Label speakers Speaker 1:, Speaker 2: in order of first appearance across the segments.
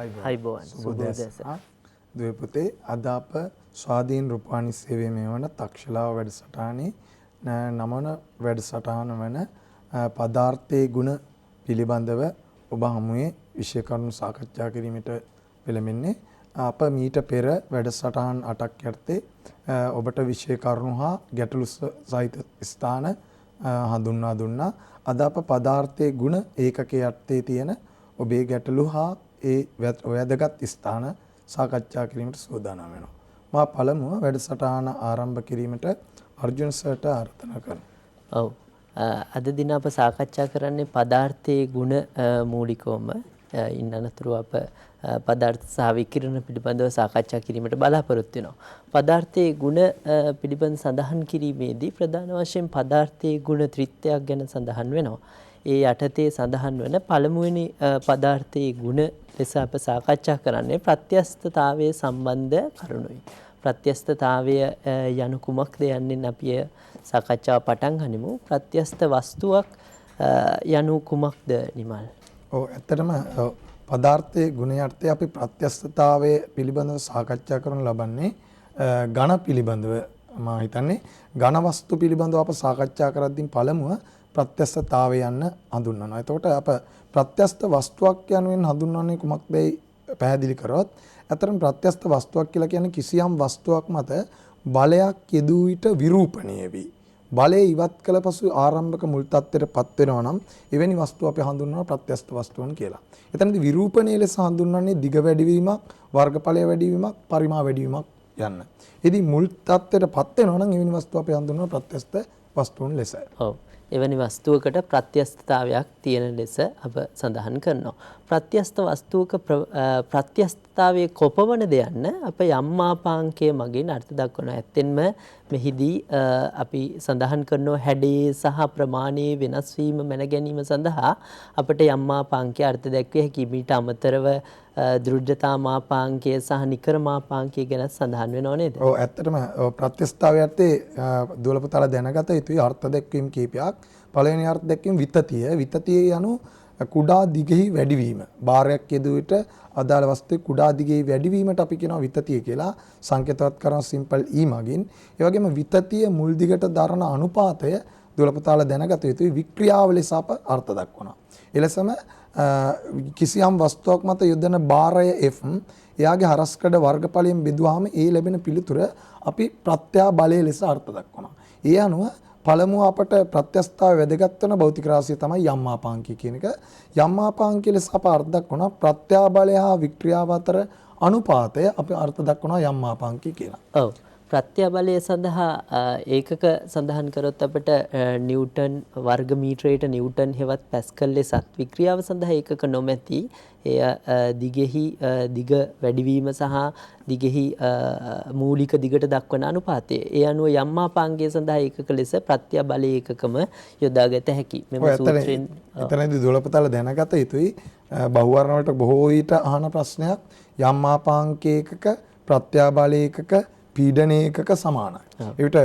Speaker 1: හයිබෝන්
Speaker 2: සුබෝදෑසන දුවේ පුතේ අද අප ස්වාධීන රූපවාහිනී සේවයේ මෙවන තක්ෂලාව වැඩසටහනේ නමන වැඩසටහන වන පදාර්ථයේ ගුණ පිළිබඳව ඔබ හමුවේ විෂය කරුණු සාකච්ඡා කිරීමට පෙළඹෙන්නේ. අප මීට පෙර වැඩසටහන් 8ක් යටතේ ඔබට විෂය කරුණු හා ගැටලු සහිත ස්ථාන හඳුන්වා දුන්නා. අද අප පදාර්ථයේ ගුණ ඒකකයේ යටතේ තියෙන ඔබේ ගැටලු හා ඒ වැදගත් ස්ථාන සාකච්ඡා කිරීමට සූදානම් වෙනවා. මා පළමුව වැඩසටහන ආරම්භ කිරීමට අර්ජුන සර්ට ආරාධනා කරනවා.
Speaker 1: ඔව්. අද දින අප සාකච්ඡා කරන්නේ පදාර්ථයේ ගුණ මූලිකවම. ඉන් අනතුරුව අප පදාර්ථ සහ විකිරණ පිළිබඳව සාකච්ඡා කිරීමට බලාපොරොත්තු වෙනවා. පදාර්ථයේ ගුණ පිළිබඳ සඳහන් කිරීමේදී ප්‍රධාන වශයෙන් පදාර්ථයේ ගුණ ත්‍රිත්වයක් ගැන සඳහන් වෙනවා. ඒ යටතේ සඳහන් වන පළමුවෙනි පදාර්ථයේ ගුණ ලෙස අප සාකච්ඡා කරන්නේ ප්‍රත්‍යස්ථතාවයේ සම්බන්ධ කරුණුයි. ප්‍රත්‍යස්ථතාවය යනු කුමක්ද යන්නේ අපි සාකච්ඡාව පටන් ගනිමු. ප්‍රත්‍යස්ථ වස්තුවක් යනු කුමක්ද නිමල්?
Speaker 2: ඔව් ඇත්තටම පදාර්ථයේ ගුණ යටතේ අපි ප්‍රත්‍යස්ථතාවය පිළිබඳව සාකච්ඡා කරන ලබන්නේ ඝන පිළිබඳව මා හිතන්නේ ඝන වස්තු පිළිබඳව අප සාකච්ඡා කරද්දී පළමුව ප්‍රත්‍යස්ථතාවය යන්න හඳුන්වනවා. එතකොට අප ප්‍රත්‍යස්ථ වස්තුවක් යනුවෙන් හඳුන්වන්නේ කුමක්දයි පැහැදිලි කරොත් අතරම ප්‍රත්‍යස්ථ වස්තුවක් කියලා කියන්නේ කිසියම් වස්තුවක් මත බලයක් යෙදූ විට විරූපණය වී බලය ඉවත් කළ පසු ආරම්භක මුල් තත්ත්වයටපත් වෙනවා නම් එවැනි වස්තුව අපි හඳුන්වනවා ප්‍රත්‍යස්ථ වස්තුන් කියලා. එතනදී විරූපණය ලෙස හඳුන්වන්නේ දිග වැඩිවීමක්, වර්ගඵලය වැඩිවීමක්, පරිමා වැඩිවීමක් යන්න. ඉතින් මුල් තත්ත්වයටපත් වෙනවා නම් එවැනි වස්තුව අපි හඳුන්වනවා ප්‍රත්‍යස්ථ වස්තුන් ලෙස.
Speaker 1: ඔව්. එවැනි වස්තුවකට ප්‍රත්‍යස්ථතාවයක් තියෙන ලෙස අප සඳහන් කරනවා. ප්‍රත්‍යස්ථ වස්තුවක ප්‍රත්‍යස්ථතාවයේ කොපමණද යන්න අප යම් මාපාංකය මගින් අර්ථ දක්වනවා. ඇත්තෙන්ම මෙහිදී අපි සඳහන් කරනවා හැඩයේ සහ ප්‍රමාණයේ වෙනස් වීම මැන ගැනීම සඳහා අපට යම් මාපාංකය අර්ථ දැක්විය හැකියි. මීට අමතරව දෘಢතා මාපාංකය සහ නිකර මාපාංකය ගැන සඳහන් වෙනව නේද?
Speaker 2: ඔව් ඇත්තටම ප්‍රත්‍යස්ථතාවයට දුවල පුතාලා දැනගත යුතුයි අර්ථ දැක්වීම කීපයක්. පළවෙනි අර්ථ දැක්වීම විතතිය. විතතිය යනු කුඩා දිගෙහි වැඩිවීම. භාරයක් යෙදු විට අදාළ වස්තුවේ කුඩා දිගෙහි වැඩිවීමට අපි කියනවා විතතිය කියලා. සංකේතවත් කරන සිම්පල් E මගින්. ඒ වගේම විතතිය මුල් දිගට දරන අනුපාතය දුවල පුතාලා දැනගත යුතුයි වික්‍රියාව ලෙස අප අර්ථ දක්වනවා. එලෙසම කිසියම් වස්තුවක් මත යොදන භාරය F එයාගේ හරස්කඩ වර්ගඵලයෙන් බෙදුවාම ඒ ලැබෙන පිළිතුර අපි ප්‍රත්‍යා බලය ලෙස අර්ථ දක්වනවා. ඒ අනුව පළමුව අපට ප්‍රත්‍යස්ථතාවය වැදගත් වෙන භෞතික රාශිය තමයි යම් මාපාංකය කියන එක. යම් මාපාංකය ලෙස අප අර්ථ දක්වනවා ප්‍රත්‍යා බලය හා වික්‍රියාව අතර අනුපාතය අපි අර්ථ දක්වනවා යම් මාපාංකය කියලා.
Speaker 1: ඔව්. ප්‍රත්‍යබලය සඳහා ඒකක සඳහන් කරොත් අපට නිව්ටන් වර්ග මීටරයට නිව්ටන් හෙවත් පැස්කල් ලෙසත් වික්‍රියාව සඳහා ඒකක නොමැති එය දිගෙහි දිග වැඩිවීම සහ දිගෙහි මූලික දිගට දක්වන අනුපාතය. ඒ අනුව යම් මාපාංකය සඳහා ඒකක ලෙස ප්‍රත්‍යබලය ඒකකම යොදාගත හැකි. මෙම සූත්‍රයෙන්
Speaker 2: එතනදී දුලපතල දැනගත යුතුයි බහුවර්ණ වලට බොහෝ විට අහන ප්‍රශ්නයක් යම් මාපාංකයක ප්‍රත්‍යබලය ඒකක පීඩන ඒකක සමානයි. එවිට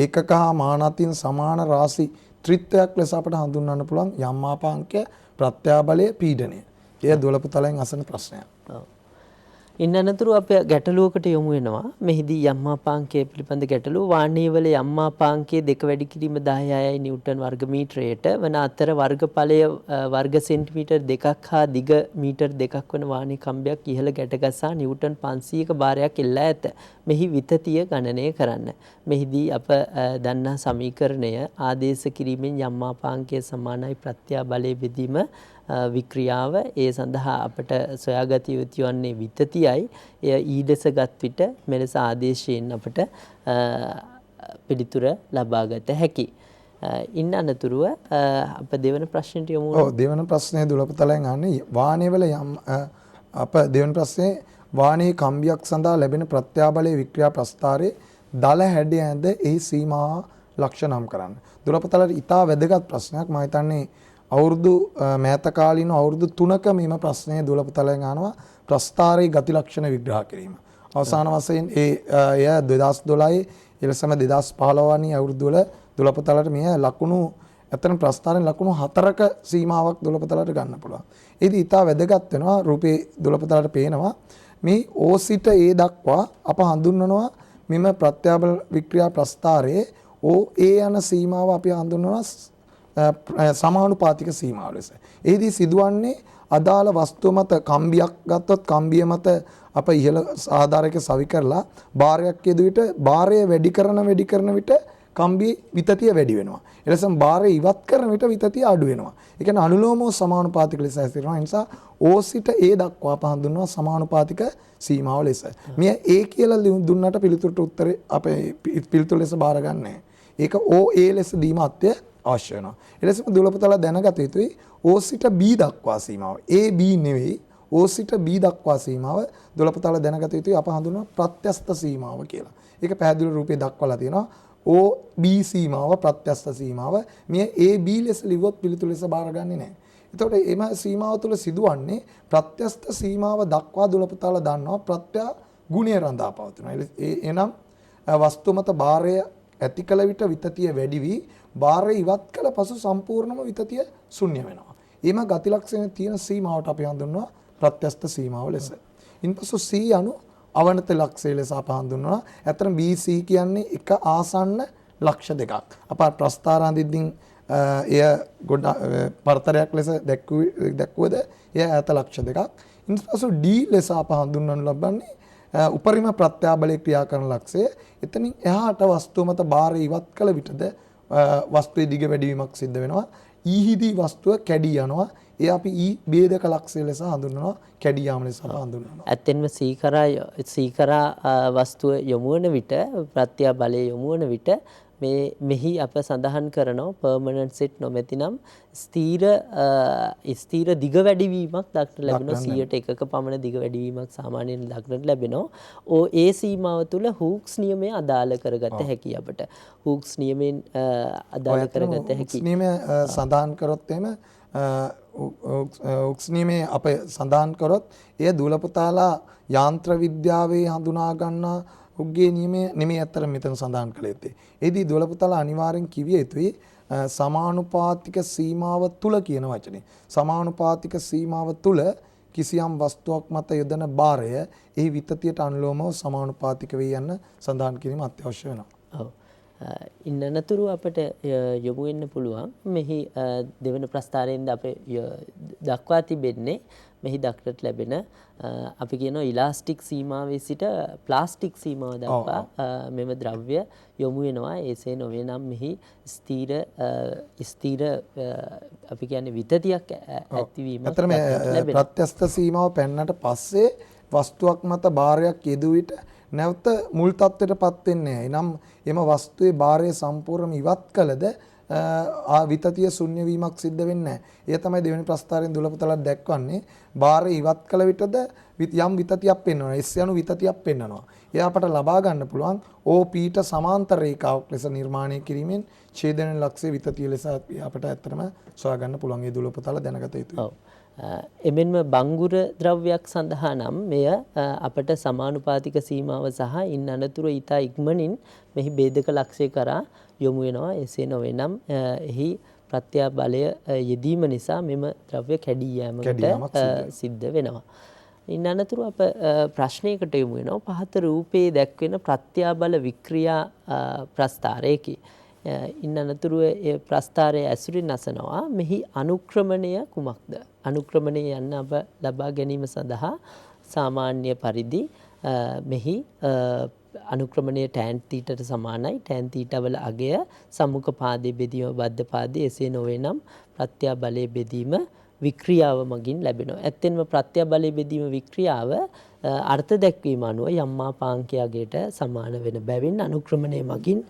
Speaker 2: ඒකක හා මාන අතින් සමාන රාශි ත්‍රිත්වයක් ලෙස අපට හඳුන්වන්න පුළුවන් යම් මාපාංකය ප්‍රත්‍යාබලය පීඩනය. එය දුලපතලෙන් අසන ප්‍රශ්නයක්.
Speaker 1: ඉන් අනතුරු අප ගැටලුවකට යොමු වෙනවා. මෙහිදී යම් මාපාංකය පිළිබඳ ගැටලුව වාණීවල යම් මාපාංකයේ දෙක වැඩි කිරීම 10යි නිව්ටන් වර්ග මීටරයට වන අතර වර්ගඵලය වර්ග සෙන්ටිමීටර් 2ක් හා දිග මීටර් 2ක් වන වාණී කම්බයක් ඉහළ ගැටගසා නිව්ටන් 500ක භාරයක් එල්ලා ඇත. මෙහි විතතිය ගණනය කරන්න. මෙහිදී අප දන්නා සමීකරණය ආදේශ කිරීමෙන් යම් මාපාංකය සමානයි ප්‍රත්‍යාබලයේ බෙදීම වික්‍රියාව ඒ සඳහා අපට සොයාගත යුතු වන්නේ විතතියයි. එය ඊඩසගත් විට මෙලෙස ආදේශයෙන් අපට පිළිතුර ලබාගත හැකි. ඉන් අනතුරුව අප දෙවන ප්‍රශ්නයට යමු.
Speaker 2: ඔව් දෙවන ප්‍රශ්නේ දුලපතලෙන් අහන්නේ වාහනවල යම් අප දෙවන ප්‍රශ්නේ වාහනේ කම්බියක් සඳහා ලැබෙන ප්‍රත්‍යාබලයේ වික්‍රියා ප්‍රස්ථාරයේ දල හැඩය ඇඳ එහි සීමා ලක්ෂණ නම් කරන්න. දුලපතලට ඉතා වැදගත් ප්‍රශ්නයක්. මම හිතන්නේ අවුරුදු මෑත කාලීන අවුරුදු 3ක මෙම ප්‍රශ්නය දුලපතලෙන් අහනවා ප්‍රස්ථාරයේ ගති ලක්ෂණ විග්‍රහ කිරීම. අවසාන වශයෙන් එය 2012 එලෙසම 2015 වැනි අවුරුදු වල දුලපතලට මෙය ලකුණු ඇත්තටම ප්‍රස්ථාරයෙන් ලකුණු 4ක සීමාවක් දුලපතලට ගන්න පුළුවන්. ඒදී ඊටා වැදගත් වෙනවා රූපේ දුලපතලට පේනවා මේ O සිට A දක්වා අප හඳුන්වනවා මෙම ප්‍රත්‍යාබල වික්‍රියා ප්‍රස්ථාරයේ OA යන සීමාව අපි හඳුන්වනවා සමානුපාතික සීමාව ලෙස. එහිදී සිදුවන්නේ අදාළ වස්තුව මත කම්බියක් ගත්තොත් කම්බිය මත අප ඉහළ ආධාරයක සවි කරලා භාරයක් යෙදු විට භාරය වැඩි කරන විට කම්බියේ විතතිය වැඩි වෙනවා. එලෙසම භාරය ඉවත් කරන විට විතතිය අඩු වෙනවා. ඒ කියන්නේ අනුලෝමව සමානුපාතික ලෙස හැසිරෙනවා. ඒ නිසා O සිට A දක්වා අප හඳුන්වනවා සමානුපාතික සීමාව ලෙස. මෙය A කියලා දුන්නට පිළිතුරට උත්තරේ අපේ පිළිතුර ලෙස බාරගන්නේ. ඒක OA ලෙස දීම අවශ්‍ය වෙනවා. එලෙසම දුලපතල දැනගත යුතුයි O සිට B දක්වා සීමාව. A B නෙවෙයි O සිට B දක්වා සීමාව දුලපතල දැනගත යුතුයි අප හඳුන්වන ප්‍රත්‍යස්ත සීමාව කියලා. ඒක පැහැදිලි රූපේ දක්වලා තියෙනවා. O B සීමාව ප්‍රත්‍යස්ත සීමාව. මේ A B ලෙස ලිව්වොත් පිළිතුරු ලෙස බාරගන්නේ නැහැ. එතකොට එම සීමාව තුළ සිදුවන්නේ ප්‍රත්‍යස්ත සීමාව දක්වා දුලපතල දන්නවා ප්‍රත්‍ය ගුණය රඳා පවතිනවා. එනම් වස්තු මත භාරය ඇති කල විට විතතිය වැඩි වී භාරය ඉවත් කළ පසු සම්පූර්ණම විතතිය ශුන්‍ය වෙනවා. එම ගති ලක්ෂණ තියෙන සීමාවට අපි හඳුන්වනවා ප්‍රත්‍යස්ත සීමාව ලෙස. ඉන්පසු C අනු අවනත ලක්ෂය ලෙස අප හඳුන්වනවා. ඇත්තටම BC කියන්නේ එක ආසන්න ලක්ෂ දෙකක්. අප ප්‍රස්ථාරාන්දිද්දී එය ගොඩ පරතරයක් ලෙස දැක්වුවද එය ඈත ලක්ෂ දෙකක්. ඉන්පසු D ලෙස අප හඳුන්වනු ලබන්නේ උපරිම ප්‍රත්‍යාබලයේ ක්‍රියා කරන ලක්ෂය. එතනින් එහාට වස්තුව මත භාරය ඉවත් කළ විටද වස්තුවේ දිග වැඩිවීමක් සිද්ධ වෙනවා. ඊහිදී වස්තුව කැඩී යනවා. ඒ අපි ඊ ભેදක ලක්ෂය ලෙස හඳුන්වනවා. කැඩී යාම ලෙස හඳුන්වනවා.
Speaker 1: ඇත්තෙන්ම සීකරා වස්තුව යොමු වන විට ප්‍රත්‍යාබලයේ යොමු වන විට මෙහි අප සඳහන් කරනවා පර්මනන්ට් සෙට් නොමැතිනම් ස්ථීර දිග වැඩිවීමක් දක්නට ලැබෙනවා. 100ට 1ක පමණ දිග වැඩිවීමක් සාමාන්‍යයෙන් දක්නට ලැබෙනවා. ඒ සීමාව තුළ හූක්ස් නියමය අදාළ කරගත හැකි අපට. හූක්ස් නියමයෙන් අදාළ කරගත හැකි.
Speaker 2: හූක්ස් නියමය සඳහන් කරොත් එහෙම හූක්ස් නියමය අප සඳහන් කරොත් එය දුලපතාලා යාන්ත්‍ර විද්‍යාවේ හඳුනා ගන්නා උගේ නියමය නෙමෙයි අතර මෙතන සඳහන් කළ යුත්තේ. ඒදී දුලපතල අනිවාර්යෙන් කිවිය යුතුයි සමානුපාතික සීමාව තුල කියන වචනේ. සමානුපාතික සීමාව තුල කිසියම් වස්තුවක් මත යොදන භාරය එහි විතතියට අනුලෝමව සමානුපාතික වේ යන සඳහන් කිරීම අත්‍යවශ්‍ය වෙනවා.
Speaker 1: ඔව්. ඉන්න අනතුරු අපට යොමු වෙන්න පුළුවන් මෙහි දෙවන ප්‍රස්ථාරයෙන්ද අපේ දක්වා තිබෙන්නේ මෙහි දක්නට ලැබෙන අපි කියනවා ඉලාස්ටික් සීමාවේ සිට ප්ලාස්ටික් සීමාව දක්වා මෙම ද්‍රව්‍ය යොමු වෙනවා. එසේ නොවේ නම් මෙහි ස්ථීර අපි කියන්නේ විතතියක් ඇතිවීමක්
Speaker 2: ලැබෙනවා. ප්‍රත්‍යස්ත සීමාව පෙන්නට පස්සේ වස්තුවක් මත භාරයක් යෙදුව විට නැවත මුල් තත්ත්වයටපත් වෙන්නේ නැහැ. එනම් එම වස්තුවේ භාරය සම්පූර්ණයෙන්ම ඉවත් කළද විතතිය ශුන්‍ය වීමක් සිද්ධ වෙන්නේ නැහැ. එය තමයි දෙවෙනි ප්‍රස්ථාරයෙන් දුලපතලක් දැක්වන්නේ. භාරය ඉවත් කළ විටද යම් විතතියක් පෙන්වනවා. S යනු විතතියක් පෙන්වනවා. එය අපට ලබා ගන්න පුළුවන් OP ට සමාන්තර රේඛාවක් ලෙස නිර්මාණය කිරීමෙන් ඡේදන ලක්ෂ්‍ය විතතිය ලෙස අපට ඇත්තටම සොයා ගන්න පුළුවන්. මේ දුලපතල දැනගත යුතුයි.
Speaker 1: ඔව්. එමෙන්ම බංගුර ද්‍රව්‍යයක් සඳහා නම් මෙය අපට සමානුපාතික සීමාව සහ ඉන් අනතුරු ඊට ඉක්මනින් මෙහි ભેදක ලක්ෂය කරා යොමු වෙනවා. එසේ නොවේ නම් එහි ප්‍රත්‍යාබලය යෙදීම නිසා මෙම ද්‍රව්‍ය කැඩී යාමකට සිද්ධ වෙනවා. ඉන් අනතුරු අප ප්‍රශ්නයකට යොමු වෙනවා. පහත රූපයේ දැක්වෙන ප්‍රත්‍යාබල වික්‍රියා ප්‍රස්ථාරයකි. ඉන් අනතුරු ප්‍රස්ථාරයේ ඇසුරින් අසනවා මෙහි අනුක්‍රමණය කුමක්ද? අනුක්‍රමණය යන්න අප ලබා ගැනීම සඳහා සාමාන්‍ය පරිදි මෙහි අනුක්‍රමණය tan θට සමානයි. tan θ වල අගය සම්මුඛ පාදයේ බෙදීම බද්ධ පාදයේ එසේ නොවේ නම් ප්‍රත්‍යාබලයේ බෙදීම වික්‍රියාව මගින් ලැබෙනවා. ඇත්තෙන්ම ප්‍රත්‍යාබලයේ බෙදීම වික්‍රියාව අර්ථ දැක්වීම අනුව යම්මාපාංකයකට සමාන වෙන බැවින් අනුක්‍රමණය මගින්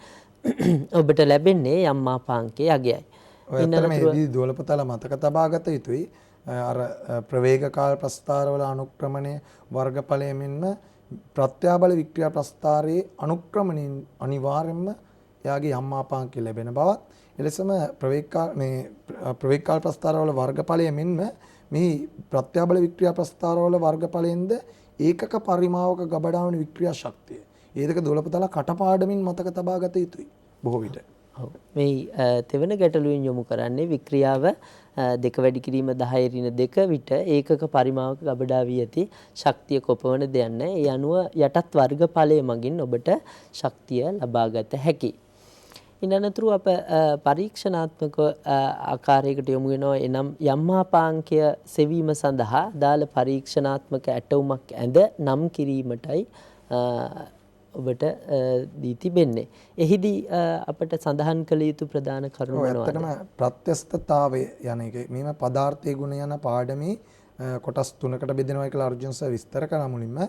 Speaker 1: ඔබට ලැබෙන්නේ යම්මාපාංකයේ අගයයි.
Speaker 2: ඔයතරමේදී දුලපතල මතක තබා ගත යුතුයි. අර ප්‍රවේග කාල ප්‍රස්ථාරවල අනුක්‍රමණය වර්ගඵලය මෙන්ම ප්‍රත්‍යාබල වික්‍රියා ප්‍රස්ථාරයේ අනුක්‍රමණයෙන් අනිවාර්යයෙන්ම එයාගේ යම්මාපාංකය ලැබෙන බවත් එලෙසම ප්‍රවේග කාල ප්‍රස්ථාරවල වර්ගඵලය මෙන්ම මේ ප්‍රත්‍යාබල වික්‍රියා ප්‍රස්ථාරවල වර්ගඵලයෙන්ද ඒකක පරිමාවක ගබඩාවන වික්‍රියා ශක්තිය. ඒ දෙක දුලපතල කටපාඩමින් මතක තබා ගත යුතුයි බොහෝ විට.
Speaker 1: ඔව් මේ තෙවන ගැටලුවෙන් යොමු කරන්නේ වික්‍රියාව දෙක වැඩි කිරීම 10 ඍණ 2 විට ඒකක පරිමාවක ගබඩා වී ඇති ශක්තිය කොපමණද යන්න. ඒ අනුව යටත් වර්ගඵලය මගින් ඔබට ශක්තිය ලබාගත හැකියි. ඉන් අනතුරු අප පරීක්ෂණාත්මක ආකාරයකට යොමු වෙනවා. එනම් යම්මාපාංකය සෙවීම සඳහා දාල පරීක්ෂණාත්මක ඇටවුමක් ඇඳ නම් කිරීමටයි ඔබට දී තිබෙන්නේ. එහිදී අපට සඳහන් කළ යුතු ප්‍රධාන කරුණු මොනවාද?
Speaker 2: ඇත්තටම ප්‍රත්‍යස්තතාවය යන එක මේම පදාර්ථයේ ගුණ යන පාඩමේ කොටස් 3කට බෙදෙනවා කියලා අර්ජුන් සර් විස්තර කළා මුලින්ම.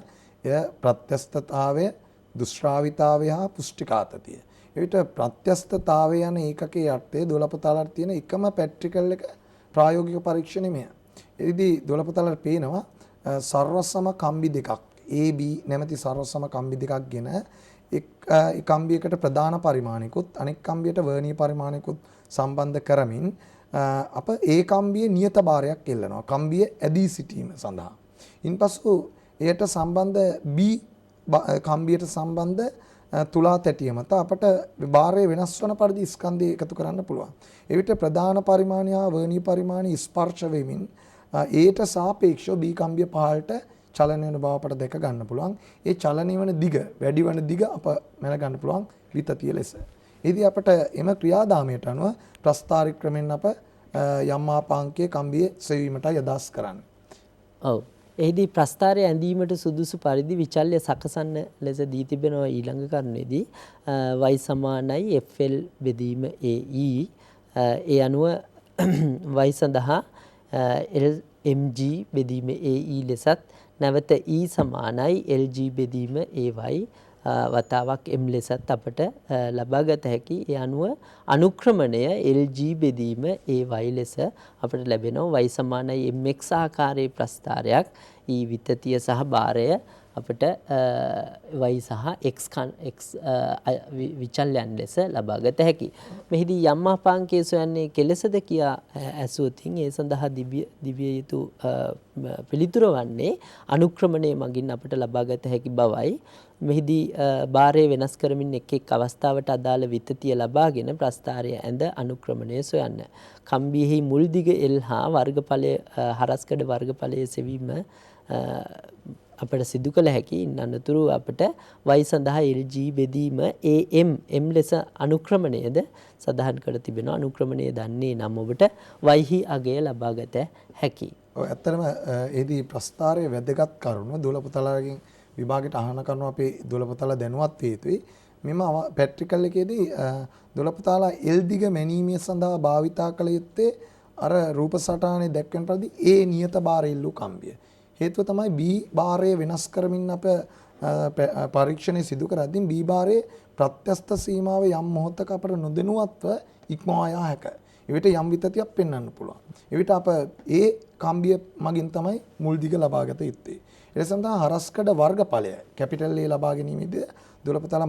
Speaker 2: එය ප්‍රත්‍යස්තතාවය, දුෂ්ශ්‍රාවිතාවය හා පුෂ්ටිකාතතිය. ඒවිට ප්‍රත්‍යස්තතාවය යන ඒකකයේ අර්ථය දොළපතාලට තියෙන එකම පැට්‍රිකල් එක ප්‍රායෝගික පරීක්ෂණය මෙය. එහිදී දොළපතාලට පේනවා සර්වසම කම්බි දෙකක් AB නැමැති සර්වසම කම්බි දෙකක් ගෙන එක් කම්බියකට ප්‍රධාන පරිමාණිකුත් අනෙක් කම්බියට වර්ණීය පරිමාණිකුත් සම්බන්ධ කරමින් අප ඒ කම්බියේ නියත භාරයක් එල්ලනවා කම්බිය ඇදී සිටීම සඳහා. ඉන්පසු එයට සම්බන්ධ B කම්බියට සම්බන්ධ තුලා තැටිය මත අපට භාරය වෙනස් වන පරිදි ස්කන්ධය එකතු කරන්න පුළුවන්. එවිට ප්‍රධාන පරිමාණය හා වර්ණීය පරිමාණය ස්පර්ශ වෙමින් ඒට සාපේක්ෂව B කම්බිය පහළට චලනය වෙන බව අපට දැක ගන්න පුළුවන්. ඒ චලනය වන දිග වැඩි වන දිග අප මැන ගන්න පුළුවන් විතතිය ලෙස. ඉතින් අපට එම ක්‍රියාදාමයට අනුව ප්‍රස්ථාරික ක්‍රමෙන් අප යම්මාපාංකයේ කම්බියේ සෙවීමටයි අදහස් කරන්නේ.
Speaker 1: ඔව්. එහිදී ප්‍රස්ථාරය ඇඳීමට සුදුසු පරිදි විචල්්‍ය සකසන්න ලෙස දී තිබෙනවා ඊළඟ කරුණේදී y සමානයි FL බෙදීම AE. ඒ අනුව y සඳහා LMG බෙදීම AE ලෙසත් නැවත E සමානයි LG බෙදීම AY වතාවක් M ලෙසත් අපට ලබාගත හැකි. ඒ අනුව අනුක්‍රමණය LG බෙදීම AY ලෙස අපට ලැබෙනවා. y සමානයි mx ආකාරයේ ප්‍රස්ථාරයක් E විතතිය සහ භාරය අපට y සහ x විචල්යන් ලෙස ලබාගත හැකි. මෙහිදී යම්මාපාංකයේ සොයන්නේ කෙලෙසද කියා ඇසුවතින් ඒ සඳහා දිවිය යුතු පිළිතුර වන්නේ අනුක්‍රමණය මගින් අපට ලබාගත හැකි බවයි. මෙහිදී භාරය වෙනස් කරමින් එක් එක් අවස්ථාවට අදාළ විතතිය ලබාගෙන ප්‍රස්ථාරය ඇඳ අනුක්‍රමණය සොයන්න. කම්බියෙහි මුල් දිග L හා වර්ගඵලය හරස්කඩ වර්ගඵලයේ සෙවීම අපට සිදු කළ හැකි. ඉන් අනතුරු අපට y සඳහා LG බෙදීම AM ලෙස අනුක්‍රමණයද සඳහන් කර තිබෙනවා. අනුක්‍රමණය දන්නේ නම් ඔබට y හි අගය ලබාගත හැකි.
Speaker 2: ඔව් ඇත්තටම ඒදී ප්‍රස්ථාරයේ වැදගත් කරුණු දොළපතලගෙන් විභාගයට අහන කරුණු අපේ දොළපතල දැනුවත් වේ යුතුයි. මෙම පැට්‍රිකල් එකේදී දොළපතලා L දිග මැනීමේ සඳහා භාවිතා කළ යුත්තේ අර රූප සටහනේ දැක්වෙන පරිදි A නියත භාරය ඉල්ලූ කම්බිය. හේතුව තමයි B භාරය වෙනස් කරමින් අප පරීක්ෂණය සිදු කරද්දී B භාරයේ ප්‍රත්‍යස්ත සීමාව යම් මොහොතක අපට නොදැනුවත්ව ඉක්මවා යා හැකියි. එවිට යම් විතතියක් පෙන්වන්න පුළුවන්. එවිට අප ඒ කම්බිය මගින් තමයි මුල් දිග ලබාගත යුත්තේ. ඒ සඳහා හරස්කඩ වර්ගඵලය කැපිටල් A ලබා ගැනීමේදී දොළපතල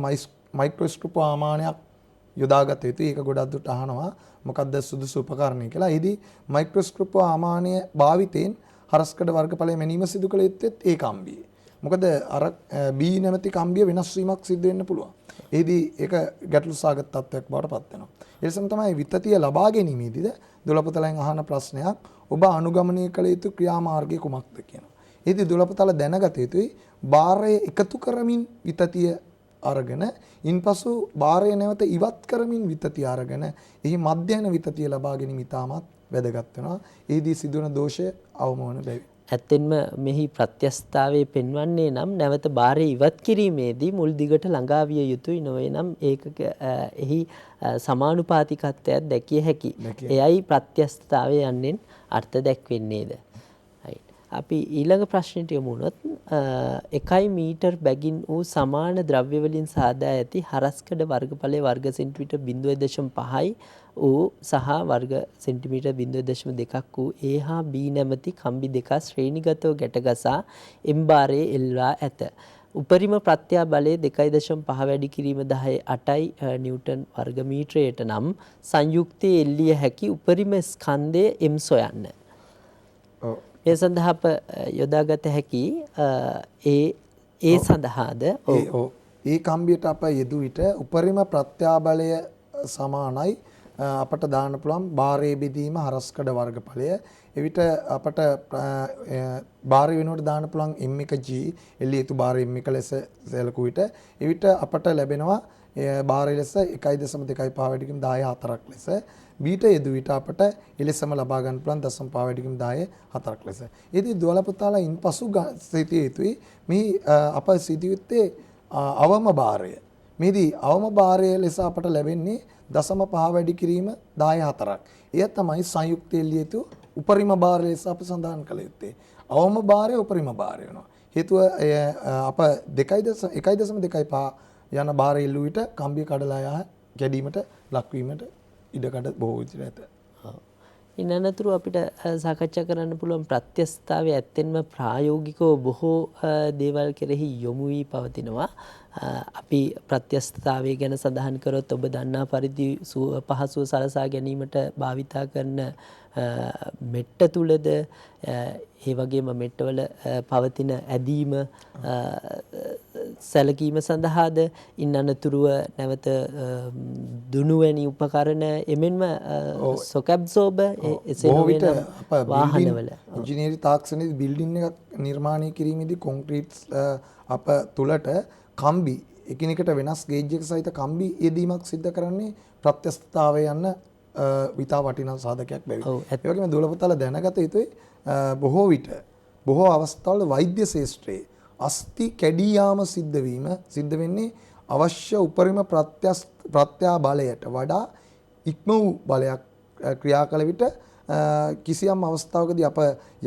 Speaker 2: මයික්‍රොස්කෝප් ආමානයක් යොදාගත යුතුයි. ඒක ගොඩක් දුරට අහනවා මොකක්ද සුදුසු උපකරණය කියලා. එහිදී මයික්‍රොස්කෝප් ආමානය භාවිතයෙන් හරස්කඩ වර්ගඵලය මැනීම සිදු කළ යුත්තේ ඒ කම්බියේ. මොකද අර B නැමැති කම්බිය වෙනස් වීමක් සිදු වෙන්න පුළුවන්. එහිදී ඒක ගැටලු සාගත තත්ත්වයක් බවට පත් වෙනවා. ඒ නිසා තමයි විතතිය ලබා ගැනීමේදීද දොළපතලෙන් අහන ප්‍රශ්නයක් ඔබ අනුගමනය කළ යුතු ක්‍රියාමාර්ගය කුමක්ද කියනවා. එහිදී දොළපතල දැනගත යුතුයි භාරය එකතු කරමින් විතතිය අරගෙන ඉන්පසු භාරය නැවත ඉවත් කරමින් විතතිය අරගෙන එහි මධ්‍යන විතතිය ලබා ගැනීම ඉතාමත් වැදගත් වෙනවා. එහිදී සිදුවන දෝෂය අවම වන බැවින්.
Speaker 1: ඇත්තෙන්ම මෙහි ප්‍රත්‍යස්ථාවයේ පෙන්වන්නේ නම් නැවත භාරය ඉවත් කිරීමේදී මුල් දිගට ළඟා විය යුතුයි. නොවේ නම් ඒකක එහි සමානුපාතිකත්වයක් දැකිය හැකි. එයයි ප්‍රත්‍යස්ථාවය යන්නෙන් අර්ථ දැක්වෙන්නේද. අපි ඊළඟ ප්‍රශ්නයට යමු වුණොත් 1 මීටර් බැගින් වූ සමාන ද්‍රව්‍ය වලින් සාදා ඇති හරස්කඩ වර්ගඵලයේ වර්ග සෙන්ටිමීටර් 0.5යි වූ සහ වර්ග සෙන්ටිමීටර් 0.2ක් වූ A හා B නැමැති කම්බි දෙක ශ්‍රේණිගතව ගැටගසා M භාරයේ එල්වා ඇත. උපරිම ප්‍රත්‍යා බලය 2.5 වැඩි කිරීම 8යි නිව්ටන් වර්ග මීටරයට නම් සංයුක්තයේ එල්ලිය හැකි උපරිම ස්කන්ධය M සොයන්න. ඒ සඳහා අප යොදාගත හැකි ඒ සඳහාද
Speaker 2: ඒ කම්බියට අප යෙදු විට උපරිම ප්‍රත්‍යාබලය සමානයි අපට දාන්න පුළුවන් බාරයේ බෙදීම හරස්කඩ වර්ගඵලය. එවිට අපට බාරය වෙනුවට දාන්න පුළුවන් m1g එළිය යුතු බාර m1 ලෙස සැලකුව විට එවිට අපට ලැබෙනවා බාරය ලෙස 1.25 වැඩිකම 10 4ක් ලෙස. බීට යෙදු විට අපට එලෙසම ලබා ගන්න පුළුවන් 0.5 වැඩිකම 10 4ක් ලෙස. ඉතින් දුවල පුතාලා ඉන්පසු සිටිය යුතුයි මේ අප සිටියුත්තේ අවම බාරය. මේදී අවම බාරය ලෙස අපට ලැබෙන්නේ 0.5 වැඩි කිරීම 10 4ක්. එය තමයි සංයුක්ත එළිය යුතු උපරිම බාරය ලෙස අප සඳහන් කළ යුත්තේ. අවම බාරය උපරිම බාරය වෙනවා. හේතුව අප 1.25 යන බාරය ඉල්ලුව විට කම්බිය කඩලා ගැඩීමට ලක්වීමට ඉඩකඩ බොහෝ විට ඇත.
Speaker 1: ඉන් අනතුරු අපිට සාකච්ඡා කරන්න පුළුවන් ප්‍රත්‍යස්ථතාවය ඇත්තෙන්ම ප්‍රායෝගිකව බොහෝ දේවල් කෙරෙහි යොමු වී පවතිනවා. අපි ප්‍රත්‍යස්ථතාවය ගැන සඳහන් කරොත් ඔබ දන්නා පරිදි පහසුව සලසා ගැනීමට භාවිතා කරන මෙට්ට තුලද ඒ වගේම මෙට්ටවල පවතින ඇදීම සැලකීම සඳහාද ඉන් අනතුරුව නැවත දුනුවැනි උපකරණ එමෙන්ම සොකැබ්සෝබ එසේවිට වාහනවල
Speaker 2: ඉංජිනේරි තාක්ෂණයේ බිල්ඩින් එකක් නිර්මාණය කිරීමේදී කොන්ක්‍රීට් අප තුලට කම්බි එකිනෙකට වෙනස් ගේජ් එක සහිත කම්බි යෙදීමක් සිද්ධ කරන්නේ ප්‍රත්‍යස්ථතාවය යන විතා වටිනා සාධකයක් බැවින්. ඒ වගේම දුලපතල දැනගත යුතුයි බොහෝ විට බොහෝ අවස්ථාවල වෛද්‍ය ශාස්ත්‍රයේ අස්ථි කැඩී යාම සිද්ධ වෙන්නේ අවශ්‍ය උපරිම ප්‍රත්‍යාබලයට වඩා ඉක්ම වූ බලයක් ක්‍රියා කළ විට කිසියම් අවස්ථාවකදී අප